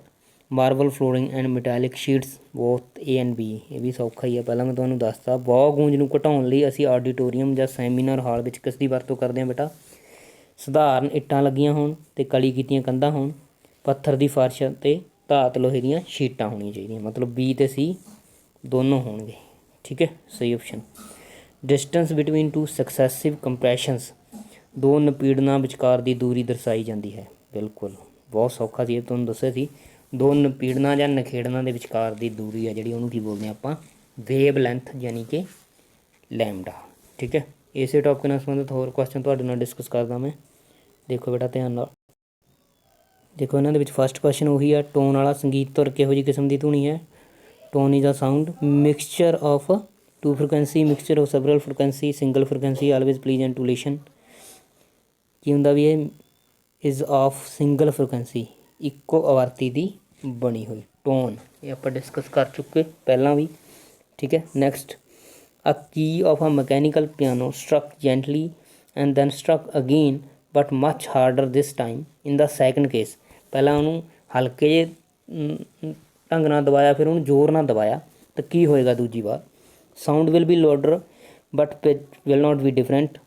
marble flooring and metallic sheets, both A and B। ਇਹ ਵੀ ਸੌਖਾ ਹੀ ਆ, ਪਹਿਲਾਂ ਮੈਂ ਤੁਹਾਨੂੰ ਦੱਸਤਾ। ਵਾਹ ਗੂੰਜ ਨੂੰ ਘਟਾਉਣ ਲਈ ਅਸੀਂ ਆਡੀਟੋਰੀਅਮ ਜਾਂ ਸੈਮੀਨਾਰ ਹਾਲ ਵਿੱਚ ਕਿਸ ਦੀ ਵਰਤੋਂ ਕਰਦੇ ਹਾਂ ਬੇਟਾ? ਸਧਾਰਨ ਇੱਟਾਂ ਲੱਗੀਆਂ ਹੋਣ ਅਤੇ ਕਲੀ ਕੀਤੀਆਂ ਕੰਧਾਂ ਹੋਣ, ਪੱਥਰ ਦੀ ਫਰਸ਼ ਅਤੇ ਧਾਤ ਲੋਹੇ ਦੀਆਂ ਸ਼ੀਟਾਂ ਹੋਣੀਆਂ ਚਾਹੀਦੀਆਂ। ਮਤਲਬ B ਅਤੇ C ਦੋਨੋਂ ਹੋਣਗੇ। ਠੀਕ ਹੈ, ਸਹੀ ਆਪਸ਼ਨ। ਡਿਸਟੈਂਸ ਬਿਟਵੀਨ ਟੂ ਸਕਸੈਸਿਵ ਕੰਪਰੈਸ਼ਨਸ, ਦੋ ਨਪੀੜਨਾਂ ਵਿਚਕਾਰ ਦੀ ਦੂਰੀ ਦਰਸਾਈ ਜਾਂਦੀ ਹੈ। ਬਿਲਕੁਲ, ਬਹੁਤ ਸੌਖਾ ਸੀ, ਇਹ ਤੁਹਾਨੂੰ ਦੱਸਿਆ ਸੀ। ਦੋ ਨਪੀੜਨਾਂ ਜਾਂ ਨਖੇੜਨਾਂ ਦੇ ਵਿਚਕਾਰ ਦੀ ਦੂਰੀ ਹੈ ਜਿਹੜੀ, ਉਹਨੂੰ ਕੀ ਬੋਲਦੇ ਹਾਂ ਆਪਾਂ? ਵੇਵ ਲੈਂਥ, ਯਾਨੀ ਕਿ ਲੈਮਡਾ। ਠੀਕ ਹੈ, ਇਸੇ ਟੌਪਿਕ ਨਾਲ ਸੰਬੰਧਿਤ ਹੋਰ ਕੁਐਸਚਨ ਤੁਹਾਡੇ ਨਾਲ ਡਿਸਕਸ ਕਰਦਾ ਮੈਂ। ਦੇਖੋ ਬੇਟਾ ਧਿਆਨ ਨਾਲ। ਦੇਖੋ ਇਹਨਾਂ ਦੇ ਵਿੱਚ ਫਸਟ ਕੁਐਸਚਨ ਉਹੀ ਆ, ਟੋਨ ਵਾਲਾ ਸੰਗੀਤ ਧੁਰ ਕਿਹੋ ਜਿਹੀ ਕਿਸਮ ਦੀ ਧੁਨੀ ਹੈ? Tone is a sound mixture of two frequency, mixture of several frequency, single frequency, always pleasant to listen. ਕੀ ਹੁੰਦਾ ਵੀ? ਇਹ ਇਜ਼ ਆਫ ਸਿੰਗਲ ਫ੍ਰੀਕੁਐਂਸੀ, ਇੱਕੋ ਆਵਰਤੀ ਦੀ ਬਣੀ ਹੋਈ ਟੋਨ। ਇਹ ਆਪਾਂ ਡਿਸਕਸ ਕਰ ਚੁੱਕੇ ਪਹਿਲਾਂ ਵੀ। ਠੀਕ ਹੈ। Next, a key of a mechanical piano struck gently and then struck again but much harder this time in the second case. ਪਹਿਲਾਂ ਉਹਨੂੰ ਹਲਕੇ ਜਿਹੇ ਢੰਗ ਨਾਲ ਦਬਾਇਆ, ਫਿਰ ਉਹਨੂੰ ਜ਼ੋਰ ਨਾਲ ਦਬਾਇਆ, ਤਾਂ ਕੀ ਹੋਏਗਾ ਦੂਜੀ ਵਾਰ? Sound will be louder but pitch will not be different.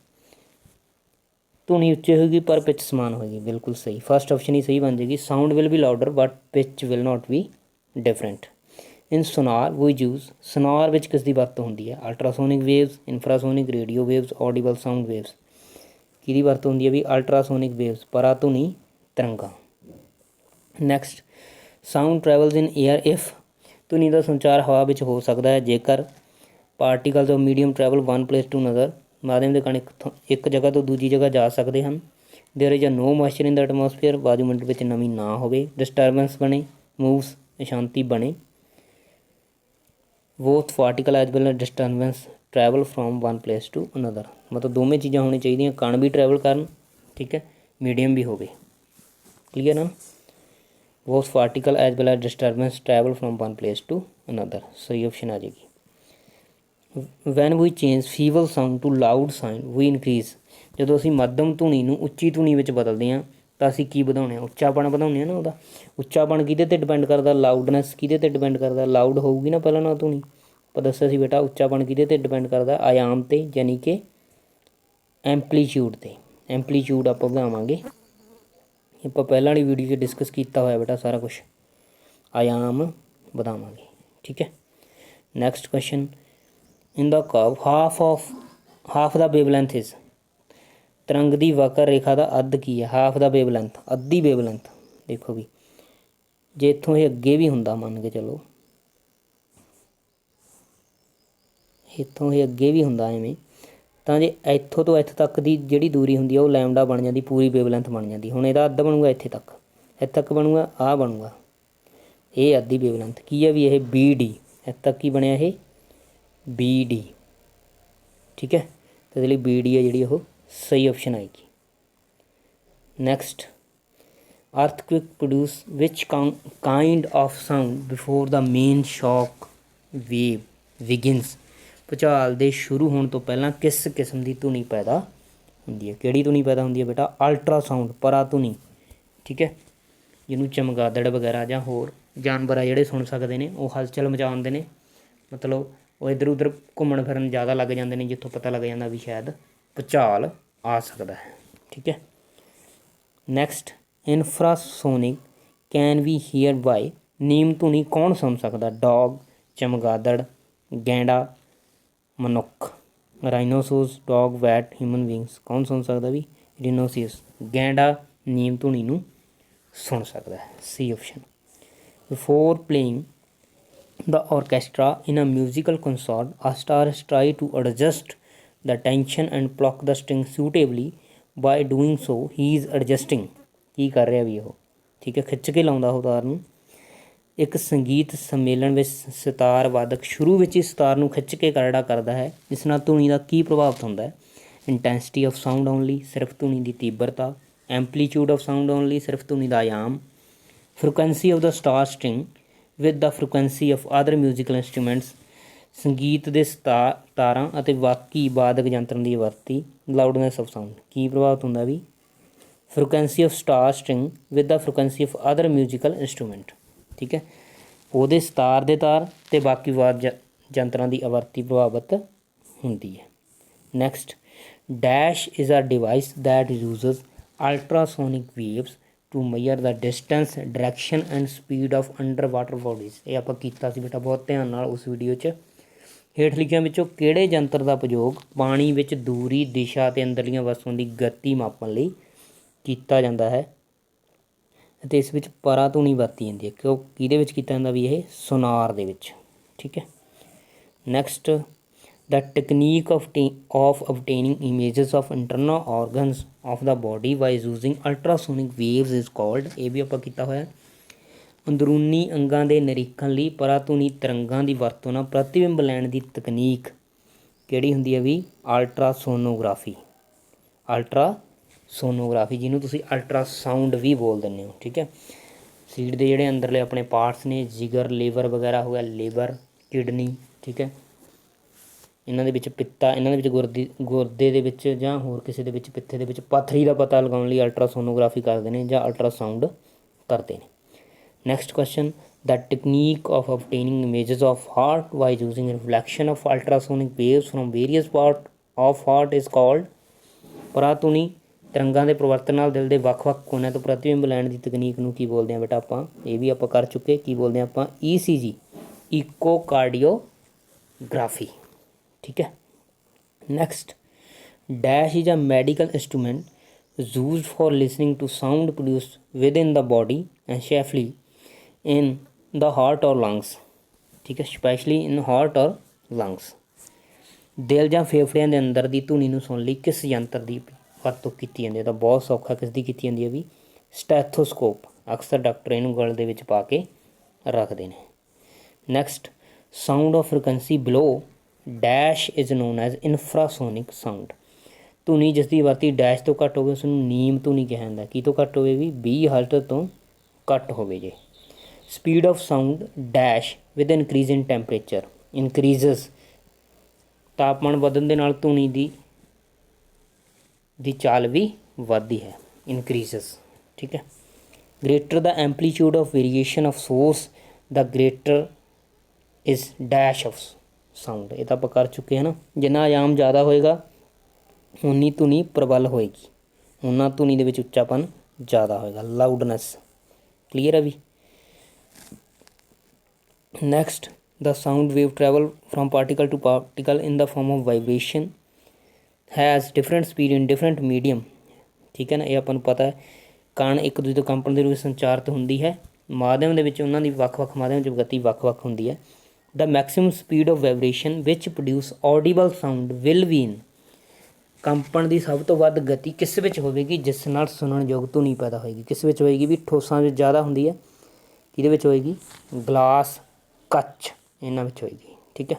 ਧੁਨੀ ਉੱਚੀ ਹੋਏਗੀ ਪਰ ਪਿਚ ਸਮਾਨ ਹੋਏਗੀ। ਬਿਲਕੁਲ ਸਹੀ, ਫਸਟ ਆਪਸ਼ਨ ਹੀ ਸਹੀ ਬਣ ਜਾਏਗੀ। Sound will be louder but pitch will not be different. In sonar we use, sonar ਵਿੱਚ ਕਿਸ ਦੀ ਵਰਤੋਂ ਹੁੰਦੀ ਹੈ? Ultrasonic waves, infrasonic, radio waves, audible sound waves. ਕਿਹਦੀ ਵਰਤੋਂ ਹੁੰਦੀ ਹੈ ਵੀ? ਅਲਟਰਾਸੋਨਿਕ ਵੇਵਸ, ਪਰਾ ਧੁਨੀ ਤਰੰਗਾਂ। Next, sound travels in air if, ਧੁਨੀ ਦਾ ਸੰਚਾਰ ਹਵਾ ਵਿੱਚ ਹੋ ਸਕਦਾ ਹੈ ਜੇਕਰ particles of medium travel one place to another, ਮਾਧਿਅਮ ਦੇ ਕਣ ਇੱਕ ਜਗ੍ਹਾ ਤੋਂ ਦੂਜੀ ਜਗ੍ਹਾ ਜਾ ਸਕਦੇ ਹਨ। There is a no moisture in the atmosphere, ਵਾਯੂਮੰਡਲ ਵਿੱਚ ਨਮੀ ਨਾ ਹੋਵੇ। ਡਿਸਟਰਬੈਂਸ ਬਣੇ, ਮੂਵਸ, ਅਸ਼ਾਂਤੀ ਬਣੇ। Both particle as well as disturbance travel from one place to another. ਮਤਲਬ ਦੋਵੇਂ ਚੀਜ਼ਾਂ ਹੋਣੀਆਂ ਚਾਹੀਦੀਆਂ, ਕਣ ਵੀ ਟਰੈਵਲ ਕਰਨ, ਠੀਕ ਹੈ, ਮੀਡੀਅਮ ਵੀ ਹੋਵੇ। ਕਲੀਅਰ ਨਾ? Both particle as well as disturbance travel from one place to another, ਸਹੀ ਆਪਸ਼ਨ ਆ ਜਾਏਗੀ। When we change feeble sound to loud sound we increase. ਜਦੋਂ ਅਸੀਂ ਮੱਧਮ ਧੁਨੀ ਨੂੰ ਉੱਚੀ ਧੁਨੀ ਵਿੱਚ ਬਦਲਦੇ ਹਾਂ ਤਾਂ ਅਸੀਂ ਕੀ ਵਧਾਉਂਦੇ ਹਾਂ? ਉੱਚਾਪਣ ਵਧਾਉਂਦੇ ਹਾਂ ਨਾ ਉਹਦਾ। ਉੱਚਾਪਣ ਕਿਹਦੇ 'ਤੇ ਡਿਪੈਂਡ ਕਰਦਾ? ਲਾਊਡਨੈਸ ਕਿਹਦੇ 'ਤੇ ਡਿਪੈਂਡ ਕਰਦਾ? ਲਾਊਡ ਹੋਊਗੀ ਨਾ ਪਹਿਲਾਂ ਨਾਲ ਧੁਨੀ। ਆਪਾਂ ਦੱਸਿਆ ਸੀ ਬੇਟਾ ਉੱਚਾਪਣ ਕਿਹਦੇ 'ਤੇ ਡਿਪੈਂਡ ਕਰਦਾ? ਆਯਾਮ 'ਤੇ, ਯਾਨੀ ਕਿ ਐਂਪਲੀਚਿਊਡ 'ਤੇ। ਐਂਪਲੀਚਿਊਡ ਆਪਾਂ ਵਧਾਵਾਂਗੇ। ਆਪਾਂ ਪਹਿਲਾਂ ਵਾਲੀ ਵੀਡੀਓ 'ਚ ਡਿਸਕਸ ਕੀਤਾ ਹੋਇਆ ਬੇਟਾ ਸਾਰਾ ਕੁਛ। ਆਯਾਮ ਵਧਾਵਾਂਗੇ, ਠੀਕ ਹੈ। Next question, in the curve half the wavelength is. ਤਰੰਗ ਦੀ ਵਕਰ ਰੇਖਾ ਦਾ ਅੱਧ ਕੀ ਹੈ? ਹਾਫ ਦਾ ਵੇਵਲੈਂਥ, ਅੱਧੀ ਵੇਵਲੈਂਥ। ਦੇਖੋ ਵੀ ਜੇ ਇੱਥੋਂ ਇਹ ਅੱਗੇ ਵੀ ਹੁੰਦਾ, ਮੰਨ ਕੇ ਚਲੋ ਇੱਥੋਂ ਇਹ ਅੱਗੇ ਵੀ ਹੁੰਦਾ ਐਵੇਂ, ਤਾਂ ਜੇ ਇੱਥੋਂ ਤੋਂ ਇੱਥੇ ਤੱਕ ਦੀ ਜਿਹੜੀ ਦੂਰੀ ਹੁੰਦੀ ਆ ਉਹ ਲੈਮਡਾ ਬਣ ਜਾਂਦੀ, ਪੂਰੀ ਵੇਵਲੈਂਥ ਬਣ ਜਾਂਦੀ। ਹੁਣ ਇਹਦਾ ਅੱਧ ਬਣੂਗਾ ਇੱਥੇ ਤੱਕ ਬਣੂਗਾ, ਆਹ ਬਣੂਗਾ, ਇਹ ਅੱਧੀ ਵੇਵਲੈਂਥ ਕੀ ਹੈ ਵੀ ਇਹ BD। ਇੱਥੇ ਤੱਕ ਕੀ ਬਣਿਆ? ਇਹ BD, ਠੀਕ ਹੈ। ਅਤੇ ਇਹਦੇ ਲਈ BD ਹੈ ਜਿਹੜੀ ਉਹ ਸਹੀ ਆਪਸ਼ਨ ਆਏਗੀ। Next, earthquake produce which kind of sound before the main shock wave begins. ਭੂਚਾਲ ਦੇ ਸ਼ੁਰੂ ਹੋਣ ਤੋਂ ਪਹਿਲਾਂ ਕਿਸ ਕਿਸਮ ਦੀ ਧੁਨੀ ਪੈਦਾ ਹੁੰਦੀ ਹੈ? ਕਿਹੜੀ ਧੁਨੀ ਪੈਦਾ ਹੁੰਦੀ ਹੈ ਬੇਟਾ? ਅਲਟਰਾਸਾਊਂਡ, ਪਰਾ ਧੁਨੀ, ਠੀਕ ਹੈ। ਜਿਹਨੂੰ ਚਮਗਾਦੜ ਵਗੈਰਾ ਜਾਂ ਹੋਰ ਜਾਨਵਰ ਆ ਜਿਹੜੇ ਸੁਣ ਸਕਦੇ ਨੇ, ਉਹ ਹਲਚਲ ਮਚਾਉਂਦੇ ਨੇ, ਮਤਲਬ ਉਹ ਇੱਧਰ ਉੱਧਰ ਘੁੰਮਣ ਫਿਰਨ ਜ਼ਿਆਦਾ ਲੱਗ ਜਾਂਦੇ ਨੇ, ਜਿੱਥੋਂ ਪਤਾ ਲੱਗ ਜਾਂਦਾ ਵੀ ਸ਼ਾਇਦ ਭੂਚਾਲ ਆ ਸਕਦਾ ਹੈ, ਠੀਕ ਹੈ। Next, infrasonic can we hear by. ਨੀਮ ਧੁਨੀ ਕੌਣ ਸੁਣ ਸਕਦਾ? ਡੌਗ, ਚਮਗਾਦੜ, ਗੈਂਡਾ, ਮਨੁੱਖ। Rhinoceros, dog, bat, human beings. ਕੌਣ ਸੁਣ ਸਕਦਾ ਵੀ? ਰਿਨੋਸੀਅਸ। ਗੈਂਡਾ ਨੀਮ ਧੁਨੀ ਨੂੰ ਸੁਣ ਸਕਦਾ ਹੈ, C option. Before playing the orchestra in a musical concert, a star try to adjust the tension and pluck the string suitably. By doing so he is adjusting, ਕੀ ਕਰ ਰਿਹਾ ਵੀ ਉਹ, ਠੀਕ ਹੈ, ਖਿੱਚ ਕੇ ਲਾਉਂਦਾ ਉਹ ਤਾਰ ਨੂੰ। ਇੱਕ ਸੰਗੀਤ ਸੰਮੇਲਨ ਵਿੱਚ ਸਿਤਾਰ ਵਾਦਕ ਸ਼ੁਰੂ ਵਿੱਚ ਹੀ ਸਿਤਾਰ ਨੂੰ ਖਿੱਚ ਕੇ ਕਰੜਾ ਕਰਦਾ ਹੈ। ਇਸ ਨਾਲ ਧੁਨੀ ਦਾ ਕੀ ਪ੍ਰਭਾਵਿਤ ਹੁੰਦਾ ਹੈ? ਇੰਟੈਂਸਿਟੀ ਆਫ ਸਾਊਂਡ ਓਨਲੀ, ਸਿਰਫ ਧੁਨੀ ਦੀ ਤੀਬਰਤਾ। ਐਂਪਲੀਚਿਊਡ ਆਫ ਸਾਊਂਡ ਓਨਲੀ, ਸਿਰਫ ਧੁਨੀ ਦਾ ਆਯਾਮ। Frequency of the sitar string with the frequency of other musical instruments. ਸੰਗੀਤ ਦੇ ਤਾਰਾਂ ਅਤੇ ਬਾਕੀ ਵਾਦਕ ਯੰਤਰਾਂ ਦੀ ਆਵਰਤੀ। ਲਾਊਡਨੈਸ ਆਫ ਸਾਊਂਡ, ਕੀ ਪ੍ਰਭਾਵਿਤ ਹੁੰਦਾ ਵੀ? Frequency of sitar string with the frequency of other musical instrument, ਠੀਕ ਹੈ। ਉਹਦੇ ਸਤਾਰ ਦੇ ਤਾਰ ਅਤੇ ਬਾਕੀ ਵਾਦ ਯੰਤਰਾਂ ਦੀ ਆਵਰਤੀ ਪ੍ਰਭਾਵਿਤ ਹੁੰਦੀ ਹੈ। Next, dash is a device that uses ultrasonic waves to measure the distance, direction and speed of under water bodies. ਇਹ ਆਪਾਂ ਕੀਤਾ ਸੀ ਬੇਟਾ ਬਹੁਤ ਧਿਆਨ ਨਾਲ ਉਸ ਵੀਡੀਓ 'ਚ। ਹੇਠ ਲਿਖਿਆਂ ਵਿੱਚੋਂ ਕਿਹੜੇ ਯੰਤਰ ਦਾ ਉਪਯੋਗ ਪਾਣੀ ਵਿੱਚ ਦੂਰੀ, ਦਿਸ਼ਾ ਅਤੇ ਅੰਦਰਲੀਆਂ ਵਸਤੂਆਂ ਦੀ ਗਤੀ ਮਾਪਣ ਲਈ ਕੀਤਾ ਜਾਂਦਾ ਹੈ? ਅਤੇ ਇਸ ਵਿੱਚ ਪਰਾ ਧੁਨੀ ਵਰਤੀ ਜਾਂਦੀ ਹੈ। ਕਿਉਂ ਕਿਹਦੇ ਵਿੱਚ ਕੀਤਾ ਜਾਂਦਾ ਵੀ? ਇਹ ਸੋਨਾਰ ਦੇ ਵਿੱਚ, ਠੀਕ ਹੈ। Next, the technique of obtaining images of internal organs of the body by using ultrasonic waves is called। ਇਹ ਵੀ ਆਪਾਂ ਕੀਤਾ ਹੋਇਆ। ਅੰਦਰੂਨੀ ਅੰਗਾਂ ਦੇ ਨਿਰੀਖਣ ਲਈ ਪਰਾਧੁਨੀ ਤਰੰਗਾਂ ਦੀ ਵਰਤੋਂ ਨਾਲ ਪ੍ਰਤੀਬਿੰਬ ਲੈਣ ਦੀ ਤਕਨੀਕ ਕਿਹੜੀ ਹੁੰਦੀ ਹੈ ਵੀ? ਅਲਟਰਾਸੋਨੋਗ੍ਰਾਫੀ। ਅਲਟਰਾਸੋਨੋਗ੍ਰਾਫੀ, ਜਿਹਨੂੰ ਤੁਸੀਂ ਅਲਟਰਾਸਾਊਂਡ ਵੀ ਬੋਲ ਦਿੰਦੇ ਹੋ, ਠੀਕ ਹੈ। ਸਰੀਰ ਦੇ ਜਿਹੜੇ ਅੰਦਰਲੇ ਆਪਣੇ ਪਾਰਟਸ ਨੇ, ਜਿਗਰ, ਲੀਵਰ ਵਗੈਰਾ ਹੋ ਗਿਆ, ਲੀਵਰ, ਕਿਡਨੀ, ਠੀਕ ਹੈ, ਇਹਨਾਂ ਦੇ ਵਿੱਚ ਪਿੱਤਾ, ਇਹਨਾਂ ਦੇ ਵਿੱਚ ਗੁਰਦੇ ਦੇ ਵਿੱਚ ਜਾਂ ਹੋਰ ਕਿਸੇ ਦੇ ਵਿੱਚ ਪਿੱਤੇ ਦੇ ਵਿੱਚ ਪੱਥਰੀ ਦਾ ਪਤਾ ਲਗਾਉਣ ਲਈ ਅਲਟਰਾਸੋਨੋਗ੍ਰਾਫੀ ਕਰਦੇ ਨੇ ਜਾਂ ਅਲਟਰਾਸਾਊਂਡ ਕਰਦੇ ਨੇ। Next question, the technique of obtaining images of heart by using reflection of ultrasonic waves from various part of heart is called। ਪਰਾਧੁਨੀ ਤਰੰਗਾਂ ਦੇ ਪਰਿਵਰਤਨ ਨਾਲ ਦਿਲ ਦੇ ਵੱਖ-ਵੱਖ ਕੋਨਿਆਂ ਤੋਂ ਪ੍ਰਤੀਬਿੰਬ ਲੈਣ ਦੀ ਤਕਨੀਕ ਨੂੰ ਕੀ ਬੋਲਦੇ ਹਾਂ ਬੇਟਾ ਆਪਾਂ? ਇਹ ਵੀ ਆਪਾਂ ਕਰ ਚੁੱਕੇ। ਕੀ ਬੋਲਦੇ ਹਾਂ ਆਪਾਂ? ECG, ਇਕੋਕਾਰਡੀਓਗ੍ਰਾਫੀ, ਠੀਕ ਹੈ। Next, dash is a medical instrument used for listening to sound produced within the body and safely in the heart or lungs, ਠੀਕ ਹੈ, specially in heart or lungs. ਦਿਲ ਜਾਂ ਫੇਫੜਿਆਂ ਦੇ ਅੰਦਰ ਦੀ ਧੁਨੀ ਨੂੰ ਸੁਣਨ ਲਈ ਕਿਸ ਯੰਤਰ ਦੀ ਵਰਤੋਂ ਕੀਤੀ ਜਾਂਦੀ ਹੈ? ਤਾਂ ਬਹੁਤ ਸੌਖਾ, ਕਿਸ ਦੀ ਕੀਤੀ ਜਾਂਦੀ ਹੈ ਵੀ? ਸਟੈਥੋਸਕੋਪ। ਅਕਸਰ ਡਾਕਟਰ ਇਹਨੂੰ ਗਲ ਦੇ ਵਿੱਚ ਪਾ ਕੇ ਰੱਖਦੇ ਨੇ। Next, sound of frequency below dash is known as infrasonic sound. ਧੁਨੀ ਜਿਸ ਦੀ ਆਵਰਤੀ ਡੈਸ਼ ਤੋਂ ਘੱਟ ਹੋਵੇ ਉਸ ਨੂੰ ਨੀਮ ਧੁਨੀ ਕਿਹਾ ਜਾਂਦਾ। ਕੀ ਤੋਂ ਘੱਟ ਹੋਵੇ ਵੀ? 20 ਹਰਟ ਤੋਂ ਘੱਟ ਹੋਵੇ ਜੇ। Speed of sound dash with increase in temperature, increases ਤਾਪਮਾਨ ਵਧਣ ਦੇ ਨਾਲ ਧੁਨੀ ਦੀ ਚਾਲ ਵੀ ਵੱਧਦੀ ਹੈ, ਇਨਕਰੀਜ਼ਸ। ਠੀਕ ਹੈ। Greater the amplitude of variation of source the greater is dash of sound. ਇਹ ਤਾਂ ਆਪਾਂ ਕਰ ਚੁੱਕੇ ਹਾਂ ਨਾ। ਜਿੰਨਾ ਆਯਾਮ ਜ਼ਿਆਦਾ ਹੋਏਗਾ ਉਨੀ ਧੁਨੀ ਪ੍ਰਬਲ ਹੋਏਗੀ, ਉਨਾ ਧੁਨੀ ਦੇ ਵਿੱਚ ਉੱਚਾਪਨ ਜ਼ਿਆਦਾ ਹੋਏਗਾ, ਲਾਊਡਨੈਸ। ਕਲੀਅਰ ਹੈ ਵੀ। Next, the sound wave travel from particle to particle in the form of vibration has different speed in different medium। ਠੀਕ ਹੈ ਨਾ। ਇਹ ਆਪਾਂ ਨੂੰ ਪਤਾ ਹੈ। ਕਣ ਇੱਕ ਦੂਜੇ ਤੋਂ ਕੰਪਨ ਦੇ ਰੂਪ ਵਿੱਚ ਸੰਚਾਰਿਤ ਹੁੰਦੀ ਹੈ। ਮਾਧਿਅਮ ਦੇ ਵਿੱਚ ਉਹਨਾਂ ਦੀ ਵੱਖ-ਵੱਖ ਮਾਧਿਅਮ 'ਚ ਗਤੀ ਵੱਖ-ਵੱਖ ਹੁੰਦੀ ਹੈ। the maximum speed of vibration which produce audible sound will be in। ਕੰਪਨ ਦੀ ਸਭ ਤੋਂ ਵੱਧ ਗਤੀ ਕਿਸ ਵਿੱਚ ਹੋਵੇਗੀ? ਜਿਸ ਨਾਲ ਸੁਣਨਯੋਗ ਧੁਨੀ ਪੈਦਾ ਹੋਏਗੀ। ਕਿਸ ਵਿੱਚ ਹੋਏਗੀ ਵੀ? ਠੋਸਾਂ ਵਿੱਚ ਜ਼ਿਆਦਾ ਹੁੰਦੀ ਹੈ। ਕਿਹਦੇ ਵਿੱਚ ਹੋਏਗੀ? ਗਲਾਸ, ਕੱਚ, ਇਹਨਾਂ ਵਿੱਚ ਹੋਏਗੀ। ਠੀਕ ਹੈ।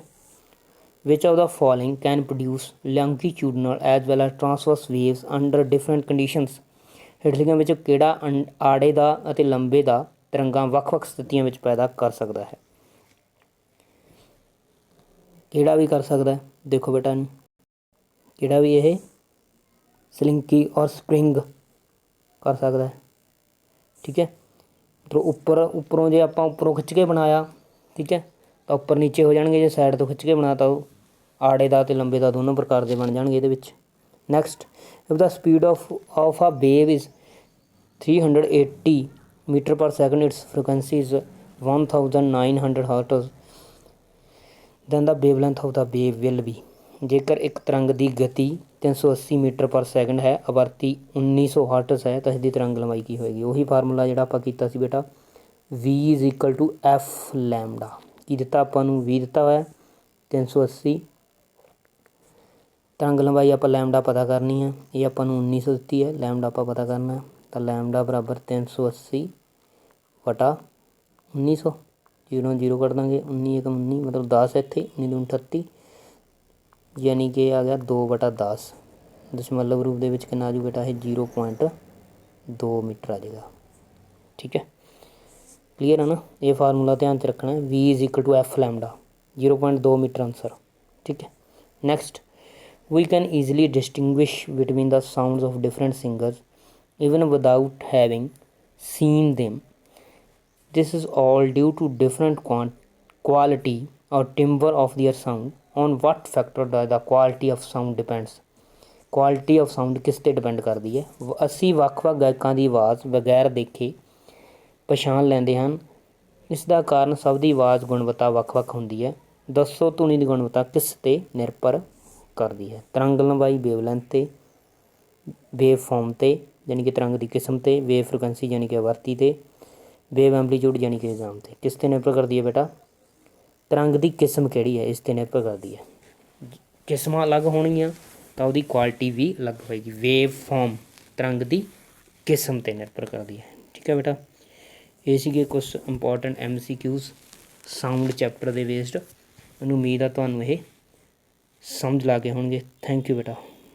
Which of the following can produce longitudinal as well as transverse waves under different conditions. ਹੇਠਲੀਆਂ ਵਿੱਚੋਂ ਕਿਹੜਾ ਆੜੇ ਦਾ ਅਤੇ ਲੰਬੇ ਦਾ ਤਰੰਗਾਂ ਵੱਖ-ਵੱਖ ਸਥਿਤੀਆਂ ਵਿੱਚ ਪੈਦਾ ਕਰ ਸਕਦਾ ਹੈ? ਕਿਹੜਾ ਵੀ ਕਰ ਸਕਦਾ? ਦੇਖੋ ਬੇਟਾ ਇਹਨੂੰ, ਕਿਹੜਾ ਵੀ ਇਹ ਸਲਿੰਕੀ ਔਰ ਸਪਰਿੰਗ ਕਰ ਸਕਦਾ। ਠੀਕ ਹੈ। ਮਤਲਬ ਉੱਪਰੋਂ ਜੇ ਆਪਾਂ ਉੱਪਰੋਂ ਖਿੱਚ ਕੇ ਬਣਾਇਆ, ਠੀਕ ਹੈ, ਤਾਂ ਉੱਪਰ ਨੀਚੇ ਹੋ ਜਾਣਗੇ। ਜੇ ਸਾਈਡ ਤੋਂ ਖਿੱਚ ਕੇ ਬਣਾ ਤਾਂ ਉਹ ਆੜੇ ਦਾ ਅਤੇ ਲੰਬੇ ਦਾ ਦੋਨੋਂ ਪ੍ਰਕਾਰ ਦੇ ਬਣ ਜਾਣਗੇ ਇਹਦੇ ਵਿੱਚ। Next, if the speed of a wave is 380 metre per second, its frequency is 1900 hertz, then the wavelength of the wave will be. ਜੇਕਰ ਇੱਕ ਤਰੰਗ ਦੀ ਗਤੀ 380 ਮੀਟਰ ਪਰ ਸੈਕਿੰਡ ਹੈ, ਆਵਰਤੀ 1900 ਹਰਟਜ਼ ਹੈ, ਤਾਂ ਇਸਦੀ ਤਰੰਗ ਲੰਬਾਈ ਕੀ ਹੋਏਗੀ? ਉਹੀ ਫਾਰਮੂਲਾ ਜਿਹੜਾ ਆਪਾਂ ਕੀਤਾ ਸੀ ਬੇਟਾ, v is equal to F lambda. ਕੀ ਦਿੱਤਾ ਆਪਾਂ ਨੂੰ? v ਦਿੱਤਾ ਹੋਇਆ 380। ਤਰੰਗ ਲੰਬਾਈ ਆਪਾਂ ਲੈਮਡਾ ਪਤਾ ਕਰਨੀ ਹੈ। ਇਹ ਆਪਾਂ ਨੂੰ 1900 ਦਿੱਤੀ ਹੈ, ਲੈਮਡਾ ਆਪਾਂ ਪਤਾ ਕਰਨਾ। ਤਾਂ ਲੈਮਡਾ ਬਰਾਬਰ 380 ਵਟਾ 1900। 0 0 ਕੱਢ ਦਾਂਗੇ, 19 × 19 ਮਤਲਬ 10 ਇੱਥੇ, 19 × 38 ਯਾਨੀ ਕਿ ਆ ਗਿਆ 2/10। ਦਸ਼ਮਲਵ ਰੂਪ ਦੇ ਵਿੱਚ ਕਿੰਨਾ ਆ ਜੂ ਬੇਟਾ? ਇਹ 0.2 ਮੀਟਰ ਆ ਜਾਏਗਾ। ਠੀਕ ਹੈ। ਕਲੀਅਰ ਹੈ ਨਾ। ਇਹ ਫਾਰਮੂਲਾ ਧਿਆਨ 'ਚ ਰੱਖਣਾ, v is equal to F lambda, 0.2 metre answer. ਠੀਕ ਹੈ। Next, we can easily distinguish between the sounds of different singers even without having seen them। This is all due to different quality or timbre of their sound। On what factor does the quality of sound depends। Quality of sound ਕਿਸ 'ਤੇ depend ਕਰਦੀ ਹੈ? ਅਸੀਂ ਵੱਖ-ਵੱਖ ਗਾਇਕਾਂ ਦੀ ਆਵਾਜ਼ ਬਗੈਰ ਦੇਖੇ ਪਛਾਣ ਲੈਂਦੇ ਹਨ। ਇਸ ਦਾ ਕਾਰਨ ਸਭ ਦੀ ਆਵਾਜ਼ ਗੁਣਵੱਤਾ ਵੱਖ-ਵੱਖ ਹੁੰਦੀ ਹੈ। ਦੱਸੋ ਧੁਨੀ ਦੀ ਗੁਣਵੱਤਾ ਕਿਸ 'ਤੇ ਨਿਰਭਰ ਕਰਦੀ ਹੈ? ਤਰੰਗ ਲੰਬਾਈ ਵੇਵ ਲੈਂਥ 'ਤੇ, ਵੇਵ ਫਾਰਮ 'ਤੇ ਯਾਨੀ ਕਿ ਤਰੰਗ ਦੀ ਕਿਸਮ 'ਤੇ, ਵੇਵ ਫ੍ਰੀਕੁਐਂਸੀ ਯਾਨੀ ਕਿ ਆਵਰਤੀ 'ਤੇ, ਵੇਵ ਐਂਪਲੀਟਿਊਡ ਯਾਨੀ ਕਿ ਨਿਜ਼ਾਮ 'ਤੇ। ਕਿਸ 'ਤੇ ਨਿਰਭਰ ਕਰਦੀ ਹੈ ਬੇਟਾ? ਤਰੰਗ ਦੀ ਕਿਸਮ ਕਿਹੜੀ ਹੈ, ਇਸ 'ਤੇ ਨਿਰਭਰ ਕਰਦੀ ਹੈ। ਕਿਸਮਾਂ ਅਲੱਗ ਹੋਣਗੀਆਂ ਤਾਂ ਉਹਦੀ ਕੁਆਲਿਟੀ ਵੀ ਅਲੱਗ ਹੋਏਗੀ। ਵੇਵ ਫਾਰਮ ਤਰੰਗ ਦੀ ਕਿਸਮ 'ਤੇ ਨਿਰਭਰ ਕਰਦੀ ਹੈ। ਠੀਕ ਹੈ ਬੇਟਾ। ਇਹ ਸੀਗੇ ਕੁਛ ਇੰਪੋਰਟੈਂਟ MCQs ਸਾਊਂਡ ਚੈਪਟਰ ਦੇ ਬੇਸਡ। ਮੈਨੂੰ ਉਮੀਦ ਆ ਤੁਹਾਨੂੰ ਇਹ ਸਮਝ ਲੱਗ ਗਏ ਹੋਣਗੇ। ਥੈਂਕ ਯੂ ਬੇਟਾ।